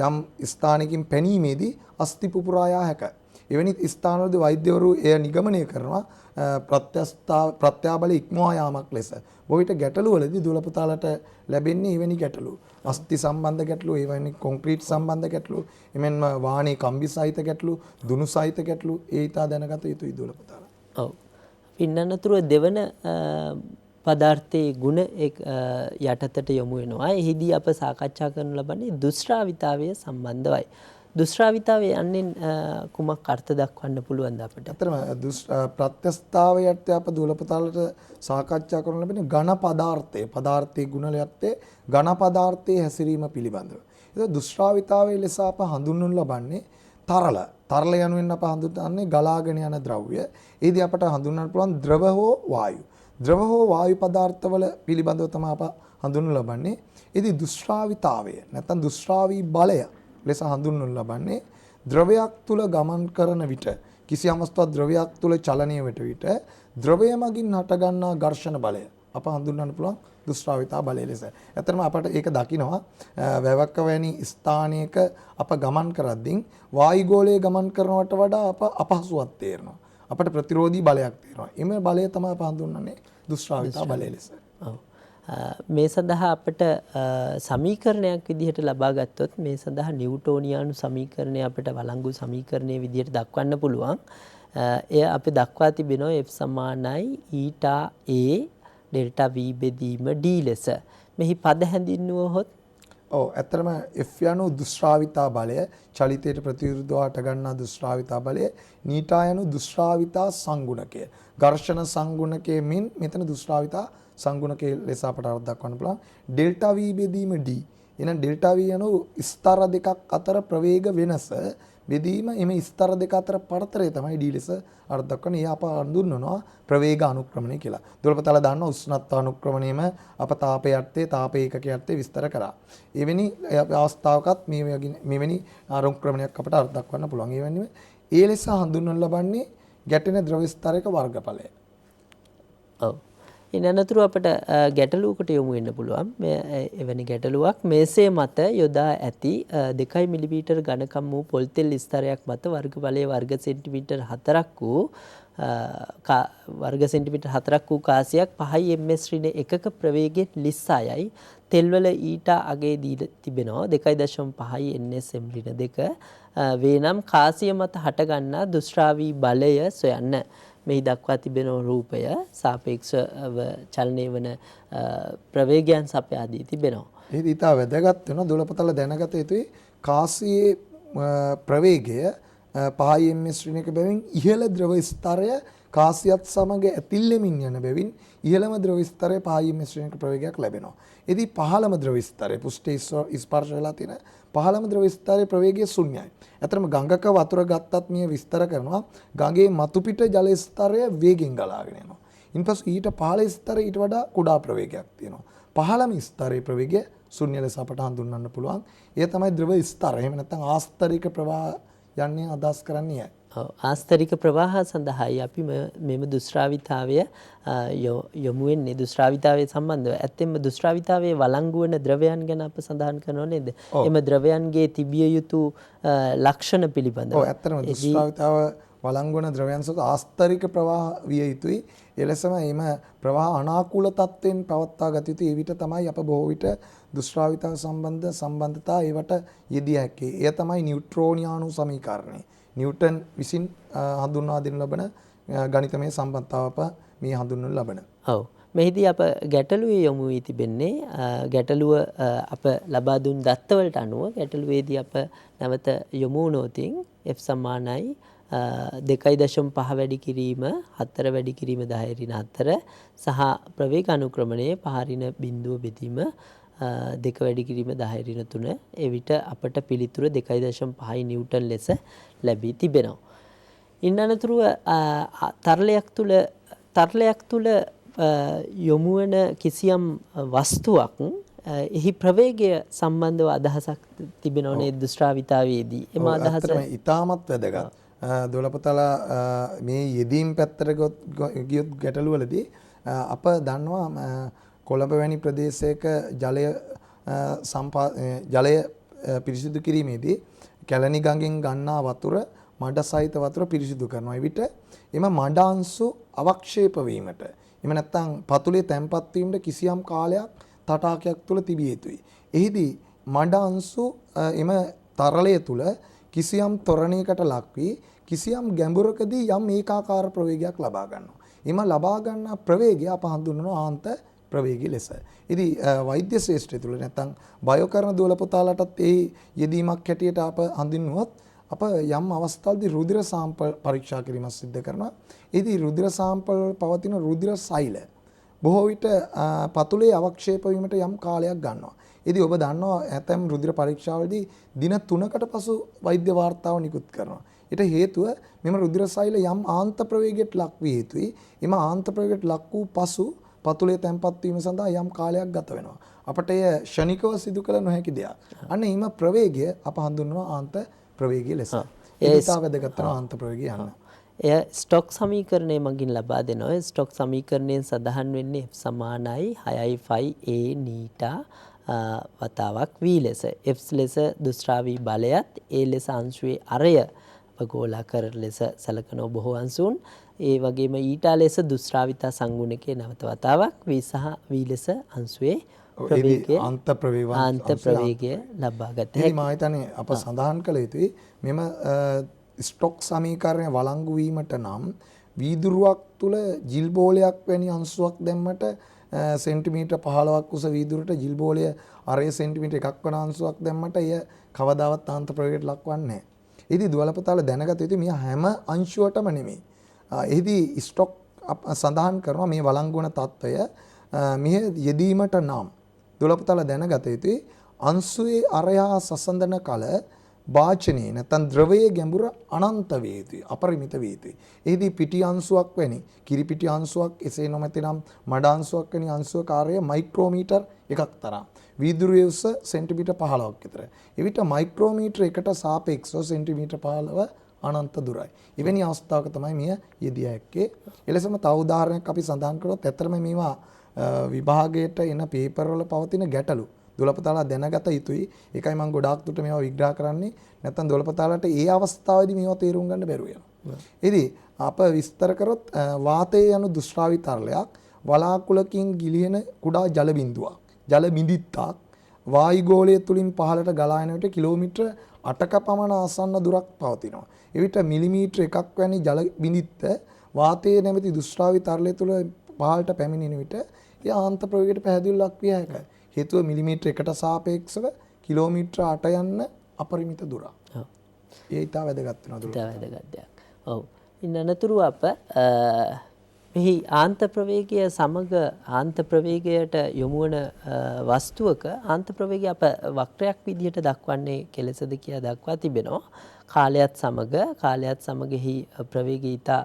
Speaker 2: යම් ස්ථානයකින් පැනීමේදී අස්ථි පුපුරා යා හැකියි. එවැනි ස්ථානවලදී වෛද්‍යවරු එය නිගමනය කරනවා ප්‍රත්‍යාබල ඉක්මවා යාමක් ලෙස. බොහෝ විට ගැටලු වලදී දුලපතාලට ලැබෙන්නේ එවැනි ගැටලු. අස්ථි සම්බන්ධ ගැටලු, එවැනි කොන්ක්‍රීට් සම්බන්ධ ගැටලු, එමෙන්ම වාහනේ කම්බි සහිත ගැටලු, දුනු සහිත ගැටලු ඒ ඉතා දැනගත යුතුයි දුලපතාලා.
Speaker 1: ඔව්. ඉන්නනතුරු දෙවන පදාර්ථයේ ගුණ යටතට යොමු වෙනවා. එහිදී අප සාකච්ඡා කරනු ලබන්නේ දුෂ්ටාවිතාවය සම්බන්ධවයි. දුෂ්ටාවිතාවය යන්නේ කුමක් අර්ථ දක්වන්න පුළුවන්ද අපිට?
Speaker 2: අතරම ප්‍රත්‍යස්ථතාවයට අප දුලපතාලට සාකච්ඡා කරන ලබන්නේ ඝන පදාර්ථයේ ගුණලයත්තේ ඝන පදාර්ථයේ හැසිරීම පිළිබඳව. ඒක දුෂ්ටාවිතාවයේ ලෙස අප හඳුන්වනු ලබන්නේ තරල යනුවෙන් අප හඳුන්වන්නේ ගලාගෙන යන ද්‍රව්‍ය. ඒදී අපට හඳුන්වන්න පුළුවන් ද්‍රව හෝ වායු. ද්‍රව හෝ වායු පදාර්ථවල පිළිබඳව තමයි අප හඳුන්වනු ලබන්නේ. ඒදී දුෂ්ටාවිතාවය නැත්නම් දුෂ්ටාවී බලය ලෙස හඳුන්වනු ලබන්නේ ද්‍රවයක් තුල ගමන් කරන විට කිසි අවස්ථාවක් ද්‍රවයක් තුල චලනය වෙට විට ද්‍රවය මගින් හටගන්නා ඝර්ෂණ බලය අප හඳුන්වන්න පුළුවන් දුෂ්ටාවිතා බලය ලෙස. ඇත්තටම අපට ඒක දකිනවා වැවක වැනි ස්ථානයක අප ගමන් කරද්දී වායුගෝලයේ ගමන් කරනවට වඩා අප අපහසුවක් තේරෙනවා. අපට ප්‍රතිරෝධී බලයක් තියෙනවා. එමේ බලය තමයි අප හඳුන්වන්නේ දුෂ්ටාවිතා බලය ලෙස.
Speaker 1: ඔව්. මේ සඳහා අපට සමීකරණයක් විදිහට ලබා ගත්තොත් මේ සඳහා නිව්ටෝනියානු සමීකරණය අපිට වළංගු සමීකරණයේ විදිහට දක්වන්න පුළුවන්. එය අපි දක්වා තිබෙනවා F සමානයි ඊටා A ඩෙල්ටා V බෙදීම D ලෙස. මෙහි පද හැඳින්වුවහොත්
Speaker 2: ඇත්තටම F යනු දුෂ්ටාවිතා බලය, චලිතයට ප්‍රතිවිරුද්ධව හට ගන්නා දුෂ්ටාවිතා බලය, නීටා යනු දුෂ්ටාවිතා සංගුණකය. ඝර්ෂණ සංගුණකයේ මින් මෙතන දුෂ්ටාවිතා සංගුණකයේ ලෙස අපට අර්ථ දක්වන්න පුළුවන්. ඩෙල්ටා V බෙදීම D. එහෙනම් ඩෙල්ටා V යනු ස්තර දෙකක් අතර ප්‍රවේග වෙනස බෙදීම එමෙ ස්තර දෙක අතර පරතරය තමයි D ලෙස අර්ථ දක්වන්නේ. ඒ අප හඳුන්වනවා ප්‍රවේග අනුක්‍රමණය කියලා. දුරපතල දාන්න උෂ්ණත්ව අනුක්‍රමණයම අප තාපය යටතේ තාප ඒකකයේ යටතේ විස්තර කරා. එවැනි අවස්ථාවකත් මෙවැනි අනුක්‍රමණයක් අපට අර්ථ දක්වන්න පුළුවන්. ඒ ඒ ලෙස හඳුන්වනු ලබන්නේ ගැටෙන ද්‍රව ස්තරයක වර්ගඵලය.
Speaker 1: ඔව්. ඉනනතුරු අපට ගැටලුවකට යොමු වෙන්න පුළුවන්. එවැනි ගැටලුවක් මේසේ මත යොදා ඇති 2 මිලිමීටර ඝනකම් වූ පොල් තෙල් ස්තරයක් මත වර්ගඵලයේ වර්ග සෙන්ටිමීටර් 4ක් වූ වර්ග සෙන්ටිමීටර් 4ක් වූ කාසියක් 5 ms ඍණ එකක ප්‍රවේගයෙන් ලිස්සායයි තෙල්වල ඊටා අගේ දී තිබෙනවා 2.5 nsm ඍණ 2 වේනම් කාසිය මත හටගන්නා දුෂ්ටාවී බලය සොයන්න. මෙහි දක්වා තිබෙන රූපය සාපේක්ෂව චලනය වන ප්‍රවේගයන් සපයා දී තිබෙනවා.
Speaker 2: ඒ දිතා වැදගත් වෙන දුලපතල දැනගත යුතුයි කාසියේ ප්‍රවේගය 5 ms ශ්‍රේණියක බැවින් ඉහළ ද්‍රව ස්තරය කාසියත් සමග ඇතිල්ලෙමින් යන බැවින් ඉහළම ද්‍රව ස්තරයේ පහයින් මිශ්‍රණයක ප්‍රවේගයක් ලැබෙනවා. ඉතින් පහළම ද්‍රව ස්තරයේ පුෂ්ඨ ස්පර්ශ වෙලා තියෙන පහළම ද්‍රව ස්තරයේ ප්‍රවේගය ශුන්‍යයි. ඇත්තටම ගඟක වතුර ගත්තත් මේ විස්තර කරනවා ගඟේ මතු පිට ජල ස්තරය වේගෙන් ගලාගෙන යනවා. ඉන්පසු ඊට පහළ ස්තරය ඊට වඩා කුඩා ප්‍රවේගයක් තියෙනවා. පහළම ස්තරයේ ප්‍රවේගය ශුන්‍ය ලෙස අපට හඳුන්වන්න පුළුවන්. ඒ තමයි ද්‍රව ස්තර. එහෙම නැත්නම් ආස්තරික ප්‍රවාහ යන්නේ අදහස් කරන්නේ.
Speaker 1: ආස්තරික ප්‍රවාහ සඳහායි අපි මෙම දුෂ්ටාවිතාවය යොමු වෙන්නේ දුෂ්ටාවිතාවය සම්බන්ධව. ඇත්තෙන්ම දුෂ්ටාවිතාවයේ වළංගු වන ද්‍රවයන් ගැන අප සඳහන් කරනව නේද? එම ද්‍රවයන්ගේ තිබිය යුතු ලක්ෂණ පිළිබඳව.
Speaker 2: ඔව් ඇත්තටම දුෂ්ටාවිතාව වළංගු වන ද්‍රවයන් සතු ආස්තරික ප්‍රවාහ විය යුතුයි. එලෙසම එම ප්‍රවාහ අනාකූල තත්ත්වෙන් පවත්වා ගත යුතුයි. ඒ විට තමයි අප බොහෝ විට දුෂ්ටාවිතාව සම්බන්ධ සම්බන්ධතා ඒවට යෙදිය හැකි. එය තමයි නියුට්‍රෝනියානු සමීකරණය. නිව්ටන් විසින් හඳුන්වා දෙනු ලබන ගණිතමය සම්බන්ධතාව මේ හඳුන්වනු ලබන.
Speaker 1: ඔව්. මෙහිදී අප ගැටලුවේ යොමු වී තිබෙන්නේ ගැටලුව අප ලබා දුන් දත්තවලට අනුව ගැටලුවේදී අප නැවත යොමු වුණොතින් F සමානයි 2.5 වැඩි කිරීම 4 වැඩි කිරීම 10 ඍණ 4 සහ ප්‍රවේග අනුක්‍රමණයේ පහරින බිඳුව බෙදීම 2 වැඩි කිරීම 10 ඍණ 3 එවිට අපට පිළිතුර 2.5 නිව්ටන් ලෙස ලැබී තිබෙනවා. ඉන් අනතුරුව තරලයක් තුල යොමු වන කිසියම් වස්තුවක් එහි ප්‍රවේගය සම්බන්ධව අදහසක් තිබෙනවා නේද දුෂ්ටාවිතාවයේදී. එම අදහස
Speaker 2: ඉතාමත් වැදගත්. දොළපතලා මේ යෙදීම් පැත්තට ගියොත් ගැටලුවලදී අප දන්නවා කොළඹ වැනි ප්‍රදේශයක ජලය පිරිසිදු කිරීමේදී කැලණි ගඟෙන් ගන්නා වතුර මඩ සහිත වතුර පිරිසිදු කරනවා. එවිට එම මඩ අංශු අවක්ෂේප වීමට එම නැත්නම් පතුලේ තැම්පත් වීමට කිසියම් කාලයක් තටාකයක් තුල තිබිය යුතුයි. එහිදී මඩ අංශු එම තරලය තුල කිසියම් ත්වරණයකට ලක් වී කිසියම් ගැඹුරකදී යම් ඒකාකාර ප්‍රවේගයක් ලබා ගන්නවා. එම ලබා ගන්නා ප්‍රවේගය අප හඳුන්වනවා ආන්ත ප්‍රවේගය ලෙස. ඉතින් වෛද්‍ය ශාස්ත්‍රය තුල නැත්නම් බයෝ කරන දුවලපතාලටත් ඒ යෙදීමක් හැටියට අප හඳුන්වුවොත් අප යම් අවස්ථාවලදී රුධිර සාම්පල් පරීක්ෂා කිරීමක් සිදු කරනවා. ඉතින් රුධිර සාම්පල් පවතින රුධිර සෛල බොහෝ විට පතුලේ අවක්ෂේප වීමට යම් කාලයක් ගන්නවා. ඉතින් ඔබ දන්නවා ඇතැම් රුධිර පරීක්ෂාවලදී දින 3කට පසු වෛද්‍ය වාර්තාව නිකුත් කරනවා. ඊට හේතුව මෙම රුධිර සෛල යම් ආන්ත ප්‍රවේගයට ලක් විය යුතුයි. එම ආන්ත ප්‍රවේගයට ලක් වූ පසු පතුලේ තැම්පත් වීම සඳහා යම් කාලයක් ගත වෙනවා. අපට එය ෂණිකව සිදු කළ නොහැකි දෙයක්. අන්න එම ප්‍රවේගය අප හඳුන්වනවා ආන්ත ප්‍රවේගය ලෙස. ඒ නිසා වැදගත් වෙනවා ආන්ත ප්‍රවේගය යන්න.
Speaker 1: එය ස්ටොක් සමීකරණය මගින් ලබා දෙනවා. ස්ටොක් සමීකරණයෙන් සඳහන් වෙන්නේ F සමානයි 6.5 a නීටා වතාවක් v ලෙස. F ලෙස දුෂ්ටාවී බලයත් a ලෙස අංශුවේ අරය ගෝලාකාර ලෙස සලකන බොහෝ අංශුන් ඒ වගේම ඊටා ලෙස දුෂ්ටාවිතා සංගුණකයේ නැවත වතාවක් v සහ v ලෙස අංශුවේ ප්‍රවේගය ආන්ත ප්‍රවේගය ලබා ගත හැකියි.
Speaker 2: මම හිතන්නේ අප සඳහන් කළ යුතුයි මෙම ස්ටොක් සමීකරණය වළංගු වීමට නම් වීදුරුවක් තුල ජිල් බෝලයක් වැනි අංශුවක් දැම්මට සෙන්ටිමීටර් 15ක් උස වීදුරට ජිල් බෝලය අරය සෙන්ටිමීටර් එකක් වන අංශුවක් දැම්මට එය කවදාවත් ආන්ත ප්‍රවේගයට ලක්වන්නේ නැහැ. ඉතින් දුවලපතාල දැනගත යුතුයි මේ හැම අංශුවටම නෙමෙයි. එහිදී ස්ටොක් සඳහන් කරනවා මේ වළංගු වන తত্ত্বය මෙහි යෙදීමට නම් දුවලපතාල දැනගත යුතුයි අංශුවේ අරයා සසඳන කල වාචනයේ නැත්නම් ද්‍රවයේ ගැඹුර අනන්ත වේ යුතුයි අපරිමිත වේ යුතුයි. එහිදී පිටි අංශුවක් වැනි කිරිපිටි අංශුවක් එසේ නොමැතිනම් මඩ අංශුවක් වැනි අංශුවක කාර්යය මයික්‍රෝමීටර් එකක් තරම්. වීදුරුවේ උස සෙන්ටිමීටර් 15ක් විතර. එවිට මයික්‍රෝමීටර් එකට සාපේක්ෂව සෙන්ටිමීටර් 15 අනන්ත දුරයි. එවැනි අවස්ථාවක තමයි මෙය යෙදිය හැක්කේ. එලෙසම තව උදාහරණයක් අපි සඳහන් කරොත් ඇත්තටම මේවා විභාගයට එන පේපර් වල පවතින ගැටලු දුවලපතාලා දැනගත යුතුයි. ඒකයි මම ගොඩාක් දුරට මේවා විග්‍රහ කරන්නේ. නැත්නම් දුවලපතාලාට ඒ අවස්ථාවේදී මේවා තේරුම් ගන්න බැරුව යනවා. ඉතින් අප විස්තර කරොත් වාතයේ යනු දුෂ්ටාවී තරලයක් වලාකුළකින් ගිලිහෙන කුඩා ජල බිඳුවක්. ජල බිඳිත්තක් වායුගෝලය තුලින් පහළට ගලා යන විට කිලෝමීටර 8ක පමණ ආසන්න දුරක් පවතිනවා. එවිට මිලිමීටර 1ක් වැනි ජල බිඳිත්ත වාතයේ නැමැති දුෂ්ටාවී තරලය තුල පහළට පැමිණෙන විට ඒ ආන්ත ප්‍රවේගයට පැහැදිලිව ලක් විය හැකියි. හේතුව මිලිමීටර 1ට සාපේක්ෂව කිලෝමීටර 8 යන්න අපරිමිත දුරක්. ඒ ඊට වැදගත් වෙනවා දුර.
Speaker 1: ඊට වැදගත් දෙයක්. ඔව්. ඉන් අනතුරු අප මෙහි ආන්ත ප්‍රවේගය සමග ආන්ත ප්‍රවේගයට යොමු වන වස්තුවක ආන්ත ප්‍රවේගය අප වක්‍රයක් විදිහට දක්වන්නේ කෙලෙසද කියා දක්වා තිබෙනවා. කාලයත් සමග එහි ප්‍රවේගය ඉතා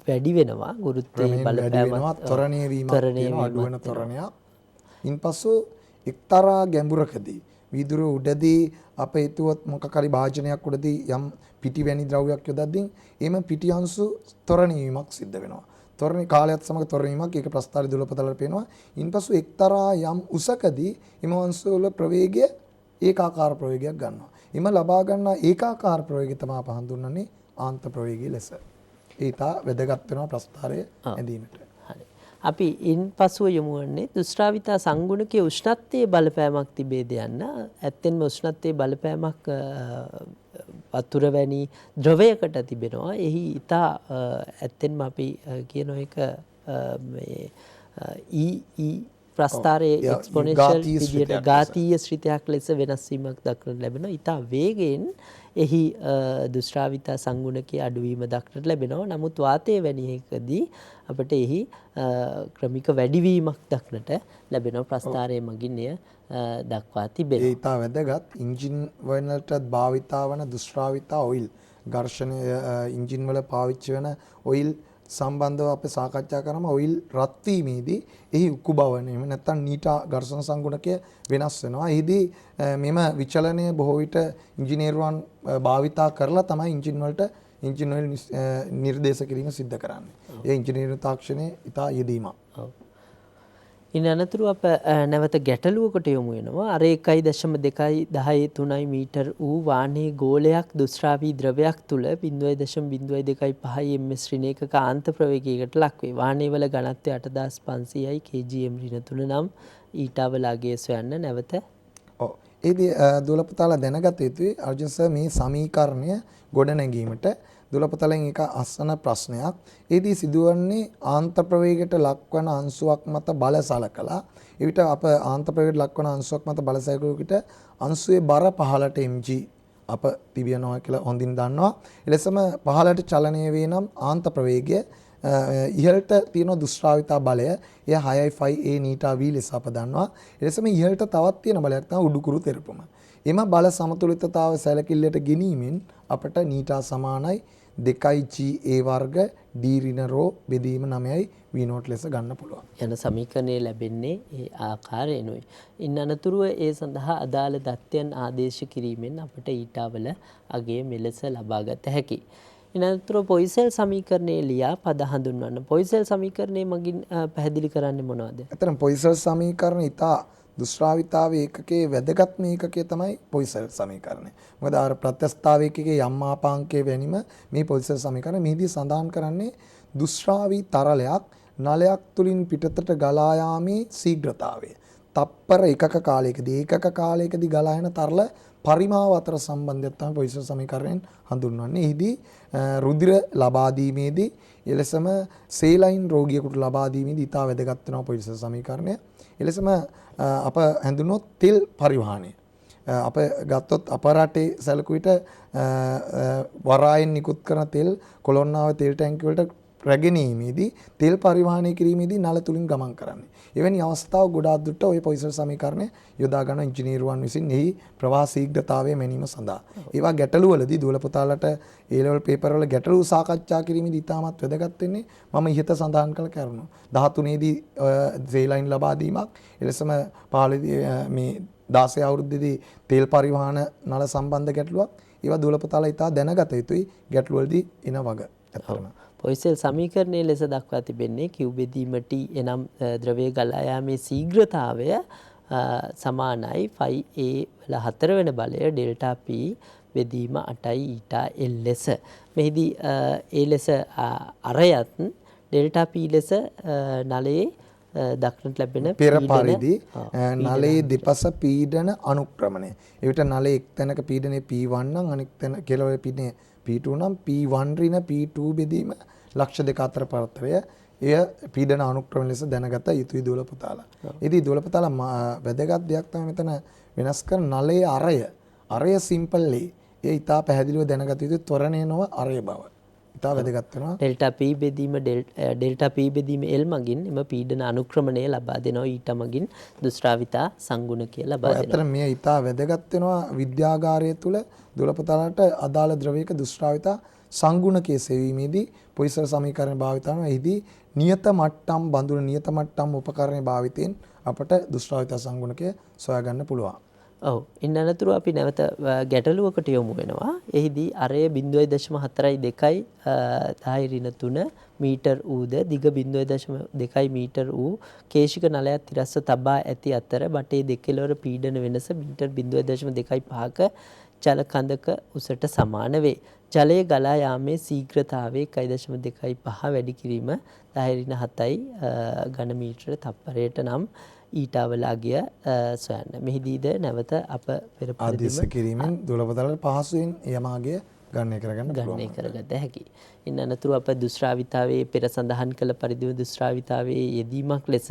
Speaker 1: වැඩි වෙනවා. ගුරුත්වයේ බලපෑමත්
Speaker 2: ත්වරණය වීමක් තියෙනවා, අඩු වෙන ත්වරණයක්. ඉන්පසු එක්තරා ගැඹුරකදී වීදුර උඩදී අප හිතුවොත් මොකක් හරි භාජනයක් උඩදී යම් පිටිවැනි ද්‍රව්‍යයක් යොදද්දී එම පිටි අංශු ත්වරණය වීමක් සිද්ධ වෙනවා. ත්වරණ කාලයත් සමග ත්වරණ වීමක් ඒක ප්‍රස්ථාරි දුලපතලට පේනවා. ඉන්පසු එක්තරා යම් උසකදී එම අංශු වල ප්‍රවේගය ඒකාකාර ප්‍රවේගයක් ගන්නවා. එම ලබා ගන්නා ඒකාකාර ප්‍රවේගය තමයි අප හඳුන්වන්නේ ආන්ත ප්‍රවේගය ලෙස. ඒත වැදගත් වෙනවා ප්‍රස්ථාරය ඇඳීමට.
Speaker 1: අපි ඉන් පසුව යොමු වන්නේ දුෂ්ටාවිතා සංගුණකයේ උෂ්ණත්වයේ බලපෑමක් තිබේද යන්න. ඇත්තෙන්ම උෂ්ණත්වයේ බලපෑමක් වතුර වැනි ද්‍රවයකට තිබෙනවා. එහි ඉතා ඇත්තෙන්ම අපි කියන එක මේ ප්‍රස්ථාරයේ එක්ස්පොනෙන්ෂල් විදියට ඝාතීය ශ්‍රිතයක් ලෙස වෙනස් වීමක් දක්නට ලැබෙනවා. ඉතා වේගයෙන් එහි දුෂ්ටාවිතා සංගුණකයේ අඩුවීම දක්නට ලැබෙනවා. නමුත් වාතයේ වැනි එකදී අපිට එහි ක්‍රමික වැඩිවීමක් දක්නට ලැබෙනවා. ප්‍රස්ථාරයේ මගින් එය දක්වා තිබෙනවා.
Speaker 2: ඒ ඉතා වැදගත්. ඉන්ජින් වලට භාවිතා වන දුෂ්ටාවිතා ඔයිල් ඝර්ෂණ ඉන්ජින් වල පාවිච්චි වෙන ඔයිල් සම්බන්ධව අපි සාකච්ඡා කරම ඔයිල් රත් වීමේදී එහි උක්කු බව එහෙම නැත්නම් නීටා ඝර්ෂණ සංගුණකය වෙනස් වෙනවා. එහිදී මෙම විචලනය බොහෝ විට ඉංජිනේරුවන් භාවිතා කරලා තමයි ඉන්ජින් වලට ඉන්ජින් ඔයිල් නිර්දේශ කිරීම සිද්ධ කරන්නේ. ඒ ඉංජිනේරු තාක්ෂණයේ ඉතා යෙදීමක්.
Speaker 1: ඉන් අනතුරු අප නැවත ගැටලුවකට යොමු වෙනවා. අර 1.2.13 මීටර් වූ වාහනයේ ගෝලයක් දුෂ්ටාවී ද්‍රවයක් තුළ 0.025 ms ඍණයක ආන්ත ප්‍රවේගයකට ලක්වේ. වාහනයේ වල ඝනත්වය 8500යි kgm ඍණ 3 නම් ඊටාවල අගය සොයන්න නැවත.
Speaker 2: ඔව්. ඒදී දුලපතාලා දැනගත යුතුයි අර්ජුන් සර් මේ සමීකරණය ගොඩනැගීමට දුලපතලෙන් එක අස්සන ප්‍රශ්නයක්. ඒදී සිදුවන්නේ ආන්ත ප්‍රවේගයට ලක්වන අංශුවක් මත බල සලකලා එවිට අප ආන්ත ප්‍රවේගයට ලක්වන අංශුවක් මත බල සලකුවට අංශුවේ බර 15ට mg අප තිබෙනවා කියලා හොඳින් දන්නවා. එලෙසම 15ට චලනය වේ නම් ආන්ත ප්‍රවේගය ඉහළට තියෙන දුෂ්ටාවිතා බලය එය 6.5 a නීටා v ලෙස අප දන්නවා. එලෙසම ඉහළට තවත් තියෙන බලයක් තමයි උඩුකුරු තෙරපුම. එම බල සමතුලිතතාව සැලකිල්ලට ගෙනීමෙන් අපට නීටා සමානයි 2ga වර්ග d ඍණ ρ බෙදීම 9යි v නෝට් ලෙස ගන්න පුළුවන්.
Speaker 1: යන සමීකරණය ලැබෙන්නේ ඒ ආකාරයෙන්ුයි. ඉන් අනතුරුව ඒ සඳහා අදාළ දත්තයන් ආදේශ කිරීමෙන් අපට ඊටාවල අගය මෙලෙස ලබාගත හැකියි. ඉන් අනතුරුව පොයිසෙල් සමීකරණය ලියා පද හඳුන්වන්න. පොයිසෙල් සමීකරණය මගින් පැහැදිලි කරන්නේ මොනවද?
Speaker 2: අතරම පොයිසෙල් සමීකරණ ඉතා දුෂ්ටාවිතාව ඒකකයේ වැදගත්ම ඒකකය තමයි පොයිසෙල් සමීකරණය. මොකද අර ප්‍රත්‍යස්ථාව ඒකකයේ යම් මාපාංකයේ වැනීම මේ පොයිසෙල් සමීකරණය මෙහිදී සඳහන් කරන්නේ දුෂ්ටාවී තරලයක් නලයක් තුලින් පිටතට ගලා යාමේ ශීඝ්‍රතාවය. තප්පර එකක කාලයකදී ගලා යන තරල පරිමාව අතර සම්බන්ධයක් තමයි පොයිසෙල් සමීකරණයෙන් හඳුන්වන්නේ. එහිදී රුධිර ලබා දීමේදී එලෙසම සේලයින් රෝගියෙකුට ලබා දීමේදී ඉතා වැදගත් වෙනවා පොයිසෙල් සමීකරණය. එලෙසම අප හැඳුනොත් තෙල් පරිවහනය. අප ගත්තොත් අප රටේ සැලකුවිට වරායෙන් නිකුත් කරන තෙල් කොළොන්නාව තෙල් ටැංකිය වලට රැගෙනීමේදී තෙල් පරිවහනය කිරීමේදී නල තුලින් ගමන් කරන්නේ. එවැනි අවස්ථාව ගොඩාක් දුරට ওই පොයිසෙල් සමීකරණය යොදා ගන්න ඉංජිනේරුවන් විසින් එහි ප්‍රවාහ ශීඝ්‍රතාවය මැනීම සඳහා. ඒවා ගැටලු වලදී දුවල පුතාලට A level paper වල ගැටලු සාකච්ඡා කිරීමේදී ඉතාමත් වැදගත් වෙන්නේ මම ඉහත සඳහන් කළ කරුණු. 13 දී සේලයින් ලබා දීමක් එලෙසම 15 මේ 16 අවුරුද්දේදී තෙල් පරිවහන නල සම්බන්ධ ගැටලුවක්. ඒවා දුවල පුතාලා ඉතා දැනගත යුතුයි ගැටලු වලදී එන වග. ඇත්තටම
Speaker 1: පොයිසෙල් සමීකරණයේ ලෙස දක්වා තිබෙන්නේ Q බෙදීම T එනම් ද්‍රවය ගලා යාමේ ශීඝ්‍රතාවය සමානයි 5a වල 4 වෙනි බලය ඩෙල්ටා p බෙදීම 8යි ඊටා l ලෙස. මෙහිදී a ලෙස අරයත් ඩෙල්ටා p ලෙස නලයේ දක්නට ලැබෙන
Speaker 2: පෙර පරිදි නලයේ දෙපස පීඩන අනුක්‍රමණය. එවිට නලයේ එක් තැනක පීඩනය P1 නම් අනෙක් තැන කෙළවර පීඩනය P2 නම් P1 ඍණ P2 බෙදීම ලක්ෂ දෙක අතර පරතරය එය පීඩන අනුක්‍රම ලෙස දැනගත යුතුයි දුවල පුතාලා. ඉතින් දුවල පුතාලා වැදගත් දෙයක් තමයි මෙතන වෙනස් කරන නලයේ අරය සිම්පල් ඒ ඉතා පැහැදිලිව දැනගත යුතු ත්වරණය නොව අරය බව. ඉතා වැදගත් වෙනවා.
Speaker 1: ඩෙල්ටා P බෙදීම ඩෙල්ටා P බෙදීම L මගින් එම පීඩන අනුක්‍රමණය ලබා දෙනවා. ඊට මගින් දුෂ්ටාවිතා සංගුණකය ලබා දෙනවා.
Speaker 2: ඇත්තට මේ ඉතා වැදගත් වෙනවා විද්‍යාගාරය තුළ දුලපතලට අදාළ ද්‍රවයක දුෂ්ටාවිතා සංගුණකයේ සෙවීමේදී පොයිසර සමීකරණ භාවිත කරනවා. එහිදී නියත මට්ටම් බඳුන නියත මට්ටම් උපකරණ භාවිතයෙන් අපට දුෂ්ටාවිතා සංගුණකය සොයා ගන්න පුළුවන්.
Speaker 1: ඔව්. ඉන් අනතුරු අපි නැවත ගැටලුවකට යොමු වෙනවා. එහිදී අරය 0.42යි 10 මීටර් ඌද දිග 0.2 මීටර් ඌ කේශික නලයක් තිරස්ව තබා ඇති අතර බටේ දෙකෙලවර පීඩන වෙනස මීටර් 0.25ක ජල කඳක උසට සමාන වේ. ජලයේ ගලා යාමේ ශීඝ්‍රතාවය 1.25 වැඩි කිරීම 10 ඝන මීටර තප්පරයට නම් ඊටාවල අගය සොයන්න. මෙහිදීද නැවත අප පෙර
Speaker 2: ආදේශ කිරීමෙන් දුලපතලට පහසුවෙන් යමාගය ගණනය කරගන්න පුළුවන්.
Speaker 1: ගණනය කරගත හැකියි. ඉන් අනතුරු අප දුෂ්ටාවිතාවේ පෙර සඳහන් කළ පරිදිම දුෂ්ටාවිතාවේ යෙදීමක් ලෙස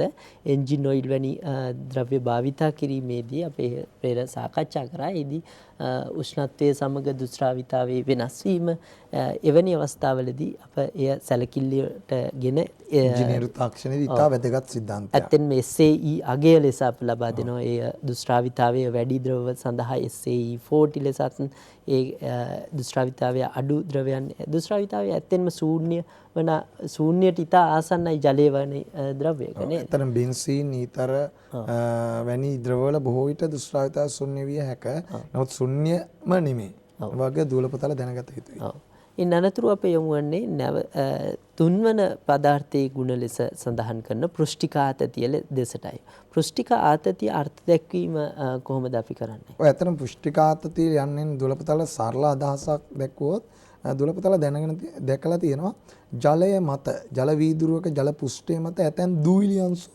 Speaker 1: එන්ජින් ඔයිල් වැනි ද්‍රව්‍ය භාවිතා කිරීමේදී අපේ පෙර සාකච්ඡා කරා. එදී උෂ්ණත්වය සමග දුෂ්ටාවිතාවේ වෙනස් වීම එවැනි අවස්ථාවලදී අප එය සැලකිල්ලට ගෙන
Speaker 2: ඉංජිනේරු තාක්ෂණයේදී ඉතා වැදගත් සිද්ධාන්තයක්.
Speaker 1: ඇත්තෙන්ම SAE අගය ලෙස අප ලබා දෙනවා. ඒ දුෂ්ටාවිතාවේ වැඩි ද්‍රව සඳහා SAE 40 ලෙසත් ඒ දුෂ්ටාවිතාවේ අඩු ද්‍රවයන් දුෂ්ටාවිතාවේ ඇත්තෙන්ම ශූන්‍යයට ඉතා ආසන්නයි ජලය වැනි ද්‍රව්‍යයක නේද?
Speaker 2: ඇත්තටම බෙන්සීන් ඊතර වැනි ද්‍රවවල බොහෝ විට දුෂ්ටාවිතාව ශූන්‍ය විය හැක. නමුත් ශූන්‍යම නෙමෙයි. වගේ දුලපතල දැනගත යුතුයි.
Speaker 1: ඉන් අනතුරු අප යොමු වන්නේ තුන්වන පදාර්ථයේ ගුණ ලෙස සඳහන් කරන පෘෂ්ඨික ආතතිය දෙසටයි. පෘෂ්ඨික ආතතිය අර්ථ දැක්වීම කොහොමද අපි කරන්නේ?
Speaker 2: ඔය ඇත්තටම පෘෂ්ඨික ආතතිය යන්නේ දුලපතල සරල අදහසක් දැක්වුවොත් දුලපතල දැකලා තියෙනවා ජලය මත ජල වීදුරුවක ජල පෘෂ්ඨය මත ඇතැම් දූවිලි අංශු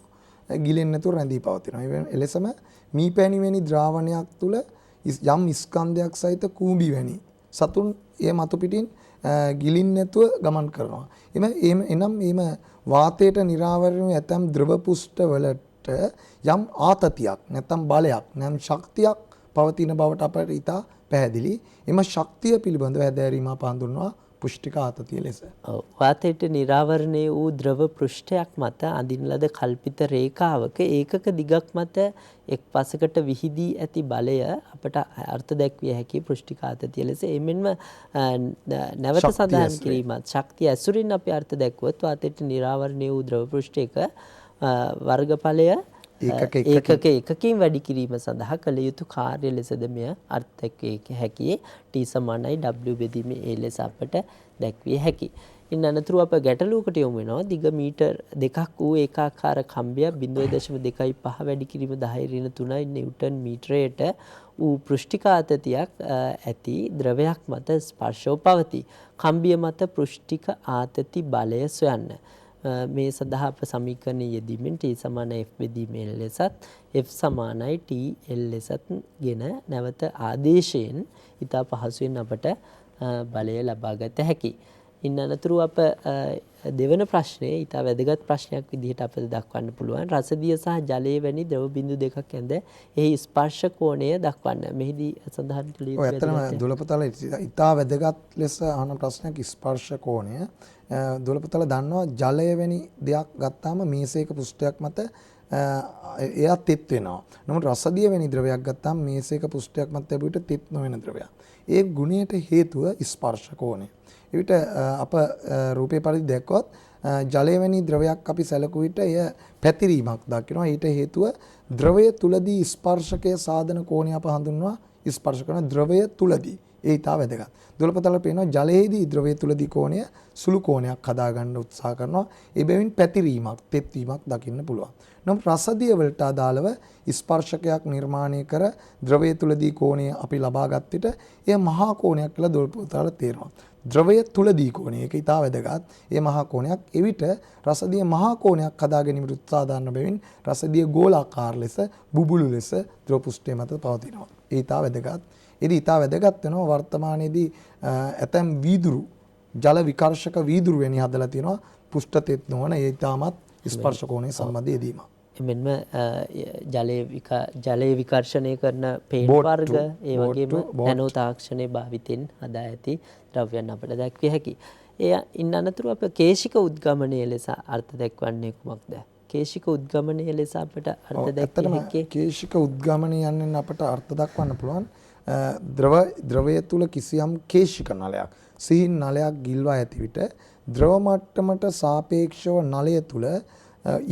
Speaker 2: ගිලෙන්නේ නැතුව රැඳී පවතිනවා. එලෙසම මීපැණි වැනි ද්‍රාවණයක් තුල යම් ස්කන්ධයක් සහිත කූඹි වැනි සතුන් ඒ මතු පිටින් ගිලින් නැතුව ගමන් කරනවා. එනම් එම වාතයට නිරාවරණය වූ ඇතම් ද්‍රව පුෂ්ඨ වලට යම් ආතතියක් නැත්නම් බලයක් නැත්නම් ශක්තියක් පවතින බවට අපට ඉතා පැහැදිලි. එම ශක්තිය පිළිබඳව හැදෑරීම අප හඳුන්වනවා පුෂ්ඨික ආතතිය ලෙස.
Speaker 1: වාතයට නිරාවරණය වූ ද්‍රව පෘෂ්ඨයක් මත අඳින ලද කල්පිත රේඛාවක ඒකක දිගක් මත එක් පසකට විහිදී ඇති බලය අපට අර්ථ දැක්විය හැකි පෘෂ්ඨික ආතතිය ලෙස. එමෙන්ම නැවත සඳහන් කිරීමත් ශක්තිය ඇසුරින් අපි අර්ථ දැක්වුවොත් වාතයට නිරාවරණය වූ ද්‍රව පෘෂ්ඨයක වර්ගඵලය ඒකක එකකින් වැඩි කිරීම සඳහා කළ යුතු කාර්ය ලෙසද මෙය අර්ථ දැක්විය හැකියි. T සමානයි W බෙදීමේ ඒ ලෙස අපට දැක්විය හැකියි. ඉන් අනතුරු අප ගැටලුවකට යොමු වෙනවා. දිග මීටර් 2ක් වූ ඒකාකාර කම්බියක් 0.25 වැඩි කිරීම 10 නිව්ටන් මීටරයට වූ පෘෂ්ඨික ආතතියක් ඇති ද්‍රවයක් මත ස්පර්ශව පවතී. කම්බිය මත පෘෂ්ඨික ආතති බලය සොයන්න. මේ සඳහා අප සමීකරණයේ යෙදීමෙන් T සමාන F බෙදීමේ ලෙසත් F සමානයි T L ලෙසත් ගෙන නැවත ආදේශයෙන් ඉතා පහසුවෙන් අපට බලය ලබා ගත හැකියි. ඉන් අනතුරු අප දෙවන ප්‍රශ්නය ඉතා වැදගත් ප්‍රශ්නයක් විදිහට අපට දක්වන්න පුළුවන්. රසදිය සහ ජලය වැනි ද්‍රව බිඳු දෙකක් ඇඳ එහි ස්පර්ශ කෝණය දක්වන්න. මෙහිදී සඳහන් කළ යුතු
Speaker 2: ඇත්තටම දුලපතල ඉතා වැදගත් ලෙස අහන ප්‍රශ්නයක් ස්පර්ශ කෝණය. දුලපතල දන්නවා ජලය වැනි දෙයක් ගත්තාම මේසයක පෘෂ්ඨයක් මත එයා තෙත් වෙනවා. නමුත් රසදිය වැනි ද්‍රවයක් ගත්තාම මේසයක පෘෂ්ඨයක් මත ලැබුවට තෙත් නොවන ද්‍රවයක්. ඒ ගුණයට හේතුව ස්පර්ශ කෝණය. එවිට අප රූපේ පරිදි දැක්කොත් ජලය වැනි ද්‍රවයක් අපි සැලකුව විට එය පැතිරීමක් දක්වනවා. ඊට හේතුව ද්‍රවය තුලදී ස්පර්ශකයේ සාධන කෝණය අප හඳුන්වනවා ස්පර්ශ කරන ද්‍රවය තුලදී. ඒ ඉතා වැදගත්. දුලපතල පේනවා ජලයේදී ද්‍රවය තුලදී කෝණය සුළු කෝණයක් හදාගන්න උත්සාහ කරනවා. ඒ බැවින් පැතිරීමක්, තෙත්වීමක් දකින්න පුළුවන්. නමුත් රසදිය වලට අදාළව ස්පර්ශකයක් නිර්මාණය කර ද්‍රවය තුලදී කෝණය අපි ලබාගත් විට එය මහා කෝණයක් කියලා දුලපතල තේරෙනවා. ද්‍රවය තුලදී කෝණය ඒක ඉතා වැදගත්. ඒ මහා කෝණයක් එවිට රසදිය මහා කෝණයක් හදා ගැනීමට උත්සාහ දරන බැවින් රසදිය ගෝලාකාර ලෙස බුබුලු ලෙස ද්‍රව පෘෂ්ඨය මත පවතිනවා. ඒ ඉතා වැදගත්. ඉතින් ඉතා වැදගත් වෙනවා වර්තමානයේදී ඇතැම් වීදුරු ජල විකර්ෂක වීදුරු වැනි හදලා තියෙනවා පෘෂ්ඨ තෙත් නොවන ඒ ඉතාමත් ස්පර්ශ කෝණයේ සම්බන්ධ යෙදීම.
Speaker 1: එමෙන්ම ජලයේ විකර්ෂණය කරන පේන් වර්ග ඒ වගේම නැනෝ තාක්ෂණයේ භාවිතෙන් හදා ඇති ද්‍රව්‍යයන් අපට දැක්විය හැකියි. ඉන් අනතුරු අප කේශික උද්ගමනය ලෙස අර්ථ දැක්වන්නේ කුමක්ද? කේශික උද්ගමනය ලෙස අපට අර්ථ දැක්විය හැකි
Speaker 2: කේශික උද්ගමනය යන්නේ අපට අර්ථ දක්වන්න පුළුවන් ද්‍රවය තුල කිසියම් කේශික නලයක් සිහින් නලයක් ගිල්වා ඇති විට ද්‍රව මට්ටමට සාපේක්ෂව නලය තුල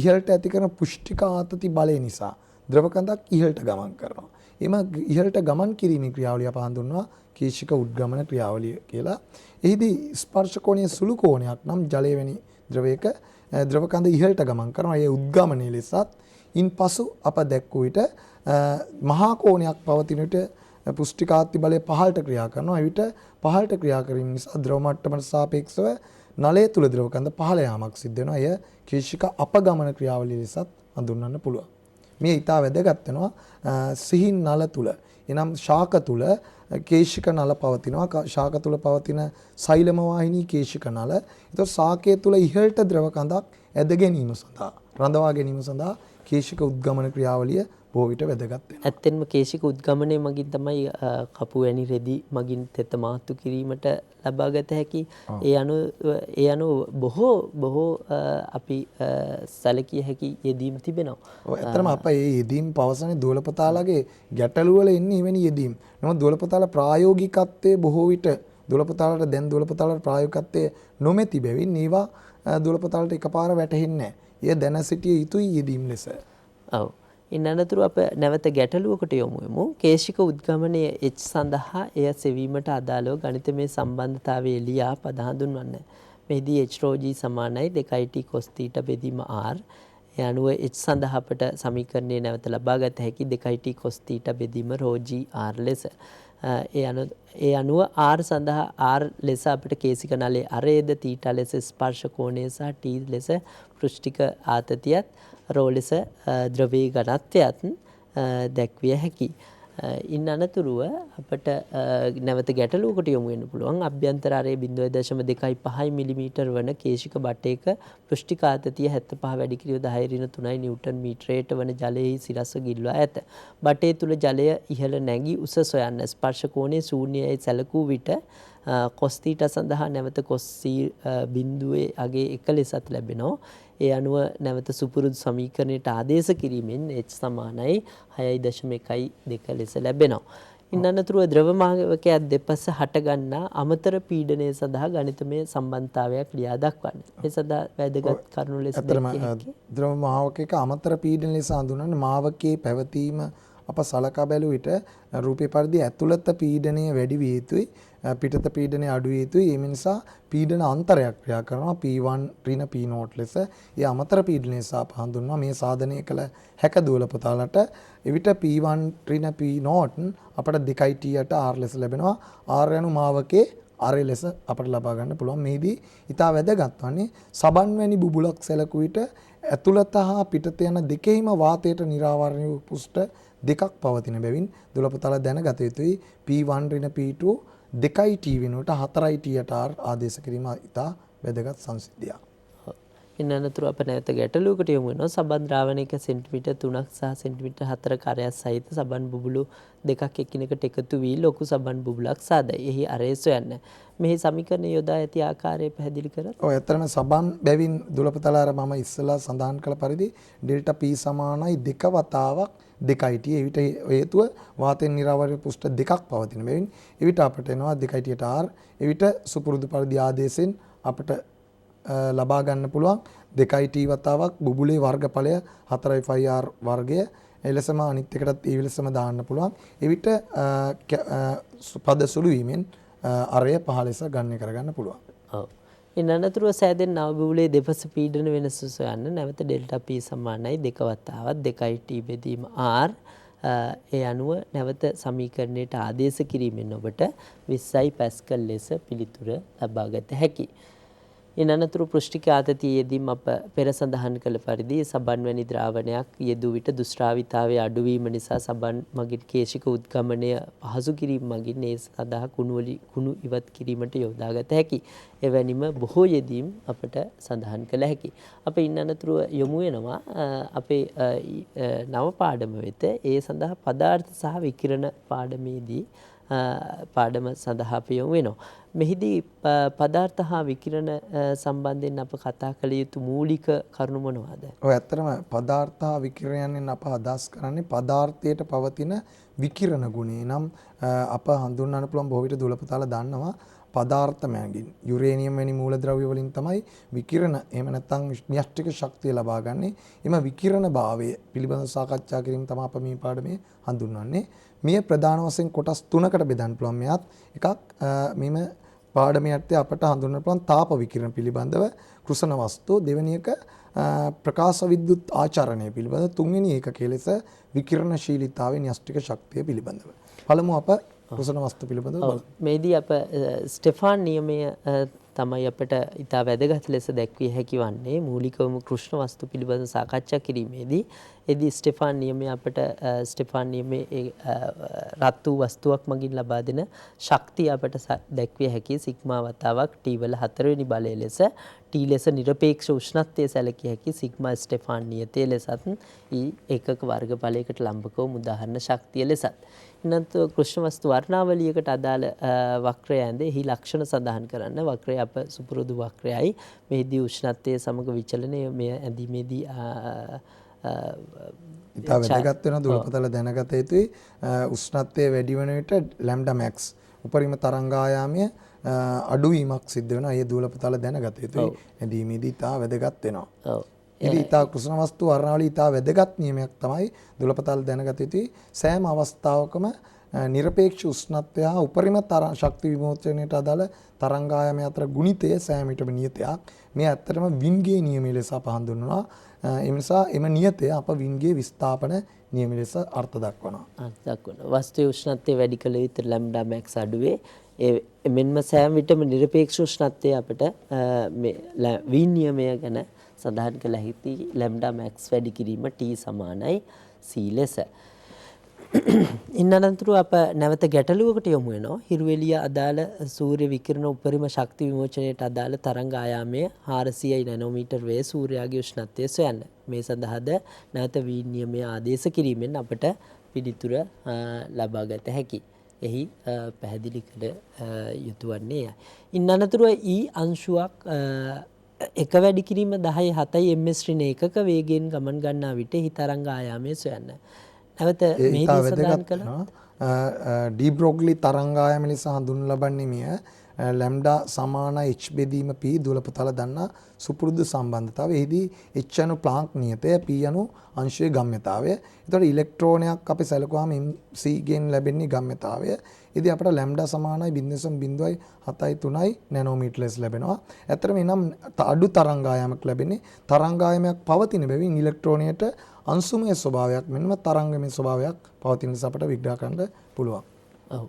Speaker 2: ඉහළට ඇති කරන පුෂ්ටික ආතති බලය නිසා ද්‍රව කඳක් ඉහළට ගමන් කරනවා. එම ඉහළට ගමන් කිරීමේ ක්‍රියාවලිය අප හඳුන්වනවා කේශික උද්ගමන ක්‍රියාවලිය කියලා. එහිදී ස්පර්ශ කෝණයේ සුළු කෝණයක් නම් ජලය වැනි ද්‍රවයක ද්‍රව කඳ ඉහළට ගමන් කරනවා. ඒ උද්ගමනයේ ලෙසත් ඉන්පසු අප දැක්වූ විට මහා කෝණයක් පවතින විට පුෂ්ටිකාත්ති බලය පහළට ක්‍රියා කරනවා. එවිට පහළට ක්‍රියා කිරීම නිසා ද්‍රව මට්ටමට සාපේක්ෂව නලය තුල ද්‍රව කඳ පහළ යාමක් සිද්ධ වෙනවා. එය කේශික අපගමන ක්‍රියාවලිය ලෙසත් හඳුන්වන්න පුළුවන්. මේ ඊට වැදගත් වෙනවා සිහින් නල තුල. එනම් ශාක තුල කේශික නල පවතිනවා. ශාක තුල පවතින සෛලම වාහිනී කේශික නල. ඒතකොට ශාකයේ තුල ඉහළට ද්‍රව කඳක් ඇද ගැනීම සඳහා රඳවා ගැනීම සඳහා කේශික උද්ගමන ක්‍රියාවලිය බොහෝ විට වැදගත් වෙනවා.
Speaker 1: ඇත්තෙන්ම කේශික උද්ගමනය මගින් තමයි කපු වැනි රෙදි මගින් තෙත මාතු කිරීමට ලබාගත හැකි. ඒ අනුව බොහෝ අපි සැලකිය හැකි යෙදීම් තිබෙනවා.
Speaker 2: ඇත්තටම අප මේ යෙදීම් පවසන්නේ දුවලපතාලගේ ගැටළු වල එන්නේ එවැනි යෙදීම්. නමුත් දුවලපතාල ප්‍රායෝගිකත්වයේ බොහෝ විට දුවලපතාලට දැන් දුවලපතාලට ප්‍රායෝගිකත්වයේ නොමැති බැවින් ඒවා දුවලපතාලට එකපාර වැටහෙන්නේ නැහැ. එය දැන සිටිය යුතුයි යෙදීම් ලෙස.
Speaker 1: ඔව්. ඉන් අනතුරු අප නැවත ගැටලුවකට යොමු වෙමු. කේශික උද්ගමනය H සඳහා එය සෙවීමට අදාළව ගණිතමය සම්බන්ධතාවයේ ලියා පද හඳුන්වන්න. මෙහිදී H rho g සමානයි 2t cos θ බෙදීම r. ඒ අනුව H සඳහා අපට සමීකරණය නැවත ලබා ගත හැකි 2t cos θ බෙදීම rho g r ලෙස. ඒ අනුව r සඳහා r ලෙස අපිට කේශික නලයේ අරේද θ ලෙස ස්පර්ශ කෝණය සහ t ලෙස පෘෂ්ඨික ආතතියත් රෝ ලෙස ද්‍රවී ඝනත්වයත් දැක්විය හැකි. ඉන් අනතුරුව අපට නැවත ගැටලුවකට යොමු වෙන්න පුළුවන්. අභ්‍යන්තර අරේ 0.25 මිලිමීටර් වන කේශික බටයක පෘෂ්ඨික ආතතිය 75 වැඩි කිරීම 10 නිව්ටන් මීටරයට වන ජලයෙහි සිරස්ව ගිල්වා ඇත. බටය තුල ජලය ඉහළ නැගී උස සොයන්න ස්පර්ශ කෝණය ශූන්‍යයි සැලකූ විට cos θ සඳහා නැවත cos බිඳුවේ අගේ 1 ලෙසත් ලැබෙනවා. ඒ අනුව නැවත සුපුරුදු සමීකරණයට ආදේශ කිරීමෙන් H සමානයි 6.12 ලෙස ලැබෙනවා. ඉන් අනතුරුව ද්‍රවමාර්ගකයක් දෙපස හටගන්නා අමතර පීඩනය සඳහා ගණිතමය සම්බන්ධතාවයක් ලියා දක්වන්න. මේ සඳහා වැදගත් කරුණු ලෙස දැක්විය හැකියි.
Speaker 2: ද්‍රව මාවකයක අමතර පීඩන ලෙස හඳුන්වන්නේ මාවකයේ පැවතීම අප සලකා බැලුව විට රූපේ පරිදි ඇතුළත පීඩනය වැඩි විය යුතුයි, පිටත පීඩනය අඩු විය යුතුයි. ඒ නිසා පීඩන අන්තරයක් ක්‍රියා කරනවා P1 ඍණ P0 ලෙස. ඒ අමතර පීඩනය නිසා අප හඳුන්වනවා මේ සාධනය කළ හැක දුවලපතාලට. එවිට P1 ඍණ P0 අපට 2t යට r ලෙස ලැබෙනවා. r යනු මාවකයේ අරේ ලෙස අපට ලබා ගන්න පුළුවන්. මේදී ඊට වැදගත් වන්නේ සබන් වැනි බුබුලක් සැලකුව විට ඇතුළත හා පිටත යන දෙකෙහිම වාතයට නිරාවරණය වූ පෘෂ්ඨ දෙකක් පවතින බැවින් දුලපතල දැනගත යුතුයි. P1 ඍණ P2 2t වෙනුවට 4t යට r ආදේශ කිරීම ඉතා වැදගත් සංසිද්ධියක්.
Speaker 1: ඉන් අනතුරු අප නැවත ගැටලුවකට යොමු වෙනවා. සබන් ද්‍රාවණයක සෙන්ටිමීටර් 3ක් සහ සෙන්ටිමීටර් 4 කරයක් සහිත සබන් බුබුලු දෙකක් එකිනෙකට එකතු වී ලොකු සබන් බුබුලක් සාදයි. එහි අරේ සොයන්න. මෙහි සමීකරණය යොදා ඇති ආකාරය පැහැදිලි කරත්.
Speaker 2: ඔව් ඇත්තටම සබන් බැවින් දුලපතල අර මම ඉස්සලා සඳහන් කළ පරිදි ඩෙල්ටා P සමානයි 2 වතාවක් 2t. එවිට හේතුව වාතයෙන් නිරාවරණය පෘෂ්ඨ දෙකක් පවතින බැවින් එවිට අපට එනවා 2t යට r. එවිට සුපුරුදු පරිදි ආදේශයෙන් අපට ලබා ගන්න පුළුවන් 2t වතාවක් බුබුලේ වර්ගඵලය 4r වර්ගය. එලෙසම අනිත් එකටත් ඒ ලෙසම දාන්න පුළුවන්. එවිට පද සුළු වීමෙන් අරය පහ ලෙස ගණනය කරගන්න පුළුවන්.
Speaker 1: ඔව්. ඉන් අනතුරුව සෑදෙන නව බුබුලේ දෙපස පීඩන වෙනස සොයන්න නැවත ඩෙල්ටා P සමානයි 2 වතාවක් 2t බෙදීම r. ඒ අනුව නැවත සමීකරණයට ආදේශ කිරීමෙන් ඔබට 20 පැස්කල් ලෙස පිළිතුර ලබා ගත හැකියි. ඉන් අනතුරු පෘෂ්ඨික ආතතියේදීම අප පෙර සඳහන් කළ පරිදි සබන් වැනි ද්‍රාවණයක් යෙදූ විට දුෂ්ටාවිතාවයේ අඩුවීම නිසා සබන් මගින් කේශික උද්ගමනය පහසු කිරීම මගින් ඒ සඳහා කුණු ඉවත් කිරීමට යොදාගත හැකි. එවැනිම බොහෝ යෙදීම් අපට සඳහන් කළ හැකි. අප ඉන් අනතුරුව යොමු වෙනවා අපේ නව පාඩම වෙත. ඒ සඳහා පදාර්ථ සහ විකිරණ පාඩමේදී පාඩම සඳහා අපි යොමු වෙනවා. මෙහිදී පදාර්ථ හා විකිරණ සම්බන්ධයෙන් අප කතා කළ යුතු මූලික කරුණු මොනවාද?
Speaker 2: ඔය ඇත්තටම පදාර්ථ හා විකිරණයෙන් අප අදහස් කරන්නේ පදාර්ථයට පවතින විකිරණ ගුණය. නම් අප හඳුන්වන්න පුළුවන් බොහෝ විට දුලපතාලා දන්නවා පදාර්ථ මැගින් යුරේනියම් වැනි මූලද්‍රව්‍ය වලින් තමයි විකිරණ එහෙම නැත්නම් න්‍යෂ්ටික ශක්තිය ලබා ගන්නේ. එම විකිරණ භාවය පිළිබඳව සාකච්ඡා කිරීම තමයි අප මේ පාඩමේ හඳුන්වන්නේ. මේ ප්‍රධාන වශයෙන් කොටස් තුනකට බෙදන්න පුළුවන්. මෙයත් එකක් මෙම පාඩමේ යටතේ අපට හඳුන්වන්න පුළුවන් තාප විකිරණ පිළිබඳව කෘෂණ වස්තු, දෙවෙනි එක ප්‍රකාශ විද්‍යුත් ආචරණය පිළිබඳව, තුන්වෙනි ඒකකයේ ලෙස විකිරණශීලීතාවයේ න්‍යෂ්ටික ශක්තිය පිළිබඳව. පළමුව අප කෘෂණ වස්තු පිළිබඳව බලමු.
Speaker 1: මේදී අප ස්ටෙෆාන් නියමය තමයි අපට ඉතා වැදගත් ලෙස දැක්විය හැකි වන්නේ. මූලිකවම කෘෂ්ණ වස්තු පිළිබඳව සාකච්ඡා කිරීමේදී එදී ස්ටෙෆාන් නියමය අපට ස්ටෙෆාන් නියමයේ රත් වූ වස්තුවක් මගින් ලබා දෙන ශක්තිය අපට දැක්විය හැකි සිග්මා වතාවක් T වල 4 වෙනි බලය ලෙස T ලෙස නිරපේක්ෂ උෂ්ණත්වය සැලකිය හැකි සිග්මා ස්ටෙෆාන් නියතය ලෙසත් ඒකක වර්ගඵලයකට ලම්බකව උදාහරණ ශක්තිය ලෙසත් ඉන්නත් කෘෂ්ණ වස්තු වර්ණාවලියකට අදාළ වක්‍රය ඇඳ එහි ලක්ෂණ සඳහන් කරන්න. වක්‍රය අප සුපුරුදු වක්‍රයයි. මෙහිදී උෂ්ණත්වයේ සමග විචලනය මෙය ඇඳීමේදී
Speaker 2: ඉතා වැදගත් වෙන දුරපතල දැනගත යුතුයි. උෂ්ණත්වය වැඩි වන විට ලැම්ඩා මැක්ස් උපරිම තරංගායාමය අඩුවීමක් සිද්ධ වෙනවා. ඒ දුරපතල දැනගත යුතුයි. ඇඳීමේදී ඉතා වැදගත් වෙනවා. ඉතින් ඉතා කෘෂණ වස්තු වර්ණාවලිය ඉතා වැදගත් නියමයක් තමයි දුරපතල දැනගත යුතුයි. සෑම අවස්ථාවකම නිරපේක්ෂ උෂ්ණත්වය හා උපරිම ශක්ති විමෝචනයට අදාළ තරංගායාමය අතර ගුණිතය සෑම විටම නියතයක්. මේ ඇත්තටම වින්ගේ නියමය ලෙස අප හඳුන්වනවා. ඒ නිසා එම නියතය අප වින්ගේ විස්ථාපන නියම ලෙස අර්ථ දක්වනවා.
Speaker 1: වස්තුවේ උෂ්ණත්වය වැඩි කළ යුතු ලැම්ඩා මැක්ස් අඩුවේ. මෙන්ම සෑම විටම නිරපේක්ෂ උෂ්ණත්වය අපට මේ වින් නියමය ගැන සඳහන් කළ හැකි. ලැම්ඩා මැක්ස් වැඩි කිරීම T සමානයි C ලෙස. ඉන් අනතුරු අප නැවත ගැටලුවකට යොමු වෙනවා. හිරුවෙලිය අදාළ සූර්ය විකිරණ උපරිම ශක්ති විමෝචනයට අදාළ තරංග ආයාමය 400 නැනෝමීටර් වේ සූර්යාගේ උෂ්ණත්වය සොයන්න. මේ සඳහාද නැවත වීන් නියමය ආදේශ කිරීමෙන් අපට පිළිතුර ලබා ගත හැකියි. එහි පැහැදිලි කළ යුතු වන්නේ යයි. ඉන් අනතුරුව E අංශුවක් එක වැඩි කිරීම 10/7 ms ඍණ ඒකක වේගයෙන් ගමන් ගන්නා විට එහි තරංග ආයාමය සොයන්න. නැවත මේදී සඳහන් කළා
Speaker 2: ඩී බ්‍රොග්ලි තරංගායම ලෙස හඳුන්වනු ලබන්නේ මෙය ලැම්ඩා සමාන h බෙදීම p දුලපතල දන්නා සුපුරුදු සම්බන්ධතාවය. එහිදී h අණු ප්ලාන්ක් නියතය, p අණු අංශයේ ගම්‍යතාවය. එතකොට ඉලෙක්ට්‍රෝනයක් අපි සැලකුවාම mc ගෙන් ලැබෙන්නේ ගම්‍යතාවය. ඉතින් අපට ලැම්ඩා සමානයි 0.073 නැනෝමීටර් ලෙස ලැබෙනවා. ඇත්තටම එනම් අඩු තරංගායමක් ලැබෙන්නේ තරංගායමක් පවතින බැවින් ඉලෙක්ට්‍රෝනයට අංශුමය ස්වභාවයක් මෙන්ම තරංගමය ස්වභාවයක් පවතින නිසා අපට විග්‍රහ කරන්න පුළුවන්.
Speaker 1: ඔව්.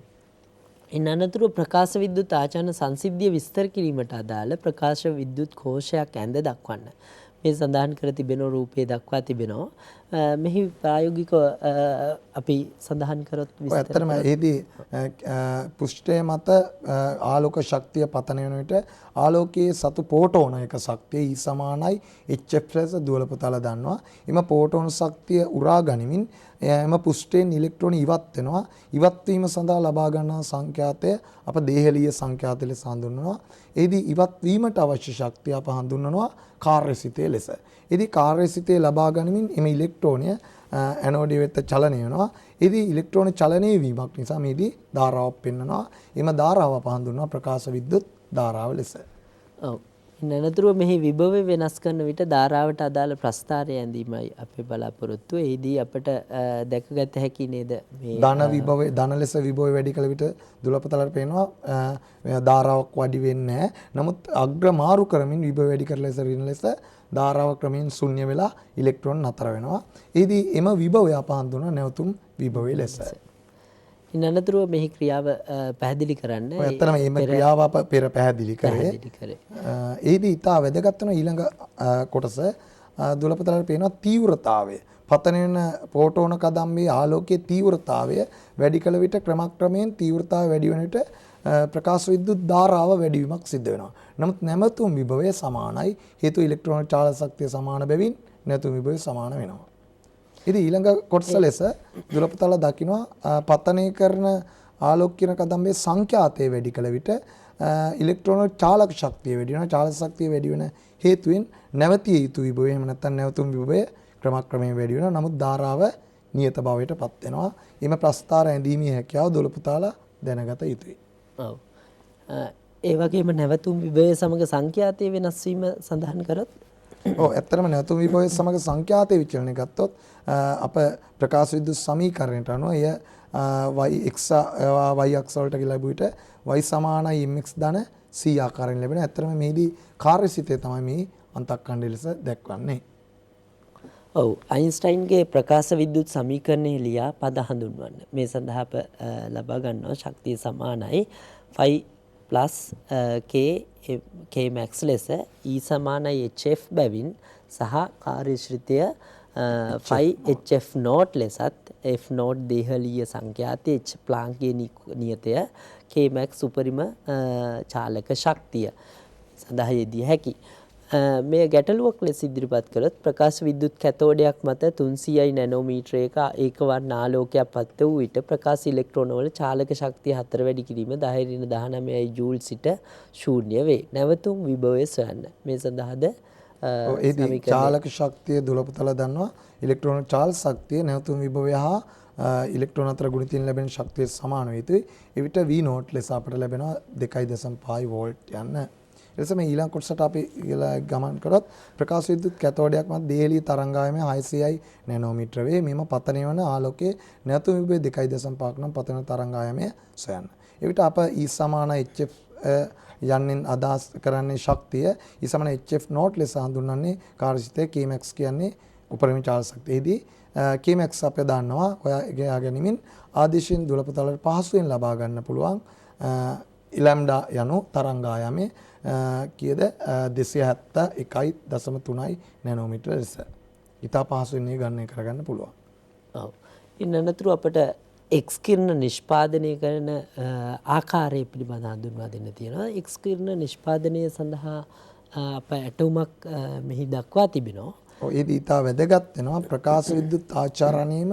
Speaker 1: ඉන් අනතුරුව ප්‍රකාශ විද්‍යුත් ආචරණ සංසිද්ධිය විස්තර කිරීමට අදාළ ප්‍රකාශ විද්‍යුත් කෝෂයක් ඇඳ දක්වන්න. මේ සඳහන් කර තිබෙන රූපයේ දක්වා තිබෙනවා. මෙහි ප්‍රායෝගිකව අපි සඳහන් කරොත් විස්තර.
Speaker 2: ඇත්තටම ඒදී පෘෂ්ඨය මත ආලෝක ශක්තිය පතන වෙන විට ආලෝකයේ සතු පෝටෝන එක ශක්තිය E සමානයි hf ලෙස දුවලපතල දන්නවා. එම පෝටෝන ශක්තිය උරා ගනිමින් එම පෘෂ්ඨයෙන් ඉලෙක්ට්‍රෝන ඉවත් වෙනවා. ඉවත් වීම සඳහා ලබා ගන්නා සංඛ්‍යාතය අප දේහලීය සංඛ්‍යාත ලෙස හඳුන්වනවා. එහිදී ඉවත් වීමට අවශ්‍ය ශක්තිය අප හඳුන්වනවා කාර්යසිතය ලෙස. එහිදී කාර්යසිතය ලබා ගනිමින් එම ඉලෙක්ට්‍රෝනය ඇනෝඩය වෙත චලනය වෙනවා. එහිදී ඉලෙක්ට්‍රෝන චලනය වීමක් නිසා මේදී ධාරාවක් පෙන්වනවා. එම ධාරාව අප හඳුන්වනවා ප්‍රකාශ විද්‍යුත් ධාරාව ලෙස.
Speaker 1: ඔව්. නැනතුරුව මෙහි විභවය වෙනස් කරන විට ධාරාවට අදාළ ප්‍රස්ථාරය ඇඳීමයි අපේ බලාපොරොත්තුව. එහිදී අපට දැකගත හැකි නේද මේ
Speaker 2: ධන විභවය ධන ලෙස විභවය වැඩි කළ විට දුලපතලට පේනවා ධාරාවක් වැඩි වෙන්නේ නැහැ. නමුත් අග්‍ර මාරු කරමින් විභවය වැඩි කරලා ලෙස ඍණ ලෙස ධාරාව ක්‍රමයෙන් ශුන්‍ය වෙලා ඉලෙක්ට්‍රෝන නතර වෙනවා. එහිදී එම විභවය අප හඳුන්වන නැවතුම් විභවය ලෙස.
Speaker 1: ඉන් අනතුරුව මෙහි ක්‍රියාව පැහැදිලි කරන්න.
Speaker 2: ඇත්තටම මේ ක්‍රියාව අප පෙර පැහැදිලි කරේ. එහිදී ඉතා වැදගත් වෙන ඊළඟ කොටස දුලපතලට පේනවා තීව්‍රතාවය. පතන වෙන ප්‍රෝටෝන කදම්බේ ආලෝකයේ තීව්‍රතාවය වැඩි කළ විට ක්‍රමක්‍රමයෙන් තීව්‍රතාවය වැඩි වෙන විට ප්‍රකාශ විද්‍යුත් ධාරාව වැඩි වීමක් සිද්ධ වෙනවා. නමුත් නැමතුම් විභවය සමානයි. හේතුව ඉලෙක්ට්‍රෝන චාලක ශක්තිය සමාන බැවින් නැමතුම් විභවය සමාන වෙනවා. ඉතින් ඊළඟ කොටස ලෙස දුලපතල දකිනවා පතනය කරන ආලෝක කියන කදම්බේ සංඛ්‍යාතය වැඩි කළ විට ඉලෙක්ට්‍රෝන චාලක ශක්තිය වැඩි වෙනවා. චාලක ශක්තිය වැඩි වෙන හේතුවෙන් නැවතිය යුතු විභවය එහෙම නැත්නම් නැවතුම් විභවය ක්‍රමක්‍රමයෙන් වැඩි වෙනවා. නමුත් ධාරාව නියත භාවයට පත් වෙනවා. එimhe ප්‍රස්ථාර ඇඳීමේ හැකියාව දොළ පුතාලා දැනගත යුතුයි.
Speaker 1: ඔව්. ඒ වගේම නැවතුම් විභවය සමග සංඛ්‍යාතයේ වෙනස් වීම සඳහන් කරොත්
Speaker 2: ඔව් ඇත්තටම නැවතුම් විභවය සමග සංඛ්‍යාතයේ විචලනය ගත්තොත් අප ප්‍රකාශ විද්‍යුත් සමීකරණයට අනුව එය y අක්ෂ වලට ලැබුවිට y සමානයි mx ධන c ආකාරයෙන් ලැබෙනවා. ඇත්තටම මේදී කාර්යසිතේ තමයි මේ අන්තක්ඛණ්ඩ ලෙස දැක්වන්නේ.
Speaker 1: ඔව් අයින්ස්ටයින්ගේ ප්‍රකාශ විද්‍යුත් සමීකරණය ලියා පද හඳුන්වන්න. මේ සඳහා අප ලබා ගන්නවා ශක්තිය සමානයි phi plus k max ලෙස E සමානයි hf බැවින් සහ කාර්යශ්‍රිතය phi hf not ලෙසත් f not දේහලීය සංඛ්‍යාතය h ප්ලාන්ක්ගේ නියතය k max උපරිම චාලක ශක්තිය සඳහා යෙදිය හැකි. මේ ගැටලුවක් ලෙස ඉදිරිපත් කළොත් ප්‍රකාශ විද්‍යුත් කැතෝඩයක් මත 300 නැනෝමීටරයක ඒකවර්ණ ආලෝකයක් පත්ව වූ විට ප්‍රකාශ ඉලෙක්ට්‍රෝන වල චාලක ශක්තිය 4 වැඩි කිරීම 10⁻19 ජූල් සිට ශූන්‍ය වේ. නැවතුම් විභවය සොයන්න. මේ සඳහාද
Speaker 2: ඒදී චාලක ශක්තිය දොළපතල දන්නවා. ඉලෙක්ට්‍රෝන චාලක ශක්තිය නැවතුම් විභවය හා ඉලෙක්ට්‍රෝන අතර ගුණිතින් ලැබෙන ශක්තිය සමාන වේ යුතුයි. එවිට V නෝට් ලෙස අපට ලැබෙනවා 2.5 වෝල්ට් යන්න. එලෙස මේ ඊළඟ කොටසට අපි ගමන් කරොත් ප්‍රකාශ විද්‍යුත් කැතෝඩයක් මත දේහලී තරංගායමය 600යි නැනෝමීටර වේ. මෙම පතනය වන ආලෝකයේ නැවතුම් විභවය 2.5ක් නම් පතන තරංගායමය සොයන්න. එවිට අප E සමාන hf යන්නෙන් අදහස් කරන්නේ ශක්තිය E සමාන hf නෝට් ලෙස හඳුන්වන්නේ කාර්යසිතේ kmax කියන්නේ උපරිම චාලක ශක්තියේදී kmax අපේ දන්නවා. ඔයා ගැනීමෙන් ආදේශයෙන් දොළපතලට පහසුවෙන් ලබා ගන්න පුළුවන් ලැම්ඩා යනු තරංගායමේ කියද 271.3 නැනෝමීටර ලෙස. ඉතා පහසුවෙන් ගණනය කරගන්න පුළුවන්.
Speaker 1: ඔව්. ඉන් අනතුරු අපට X කිරණ නිෂ්පාදනය කරන ආකාරය පිළිබඳව හඳුන්වා දෙන්න තියෙනවා. X කිරණ නිෂ්පාදනය සඳහා අප ඇටුමක් මෙහි දක්වා තිබෙනවා.
Speaker 2: ඔව් ඒ දීතා වැදගත් වෙනවා. ප්‍රකාශ විද්‍යුත් ආචාරණීයම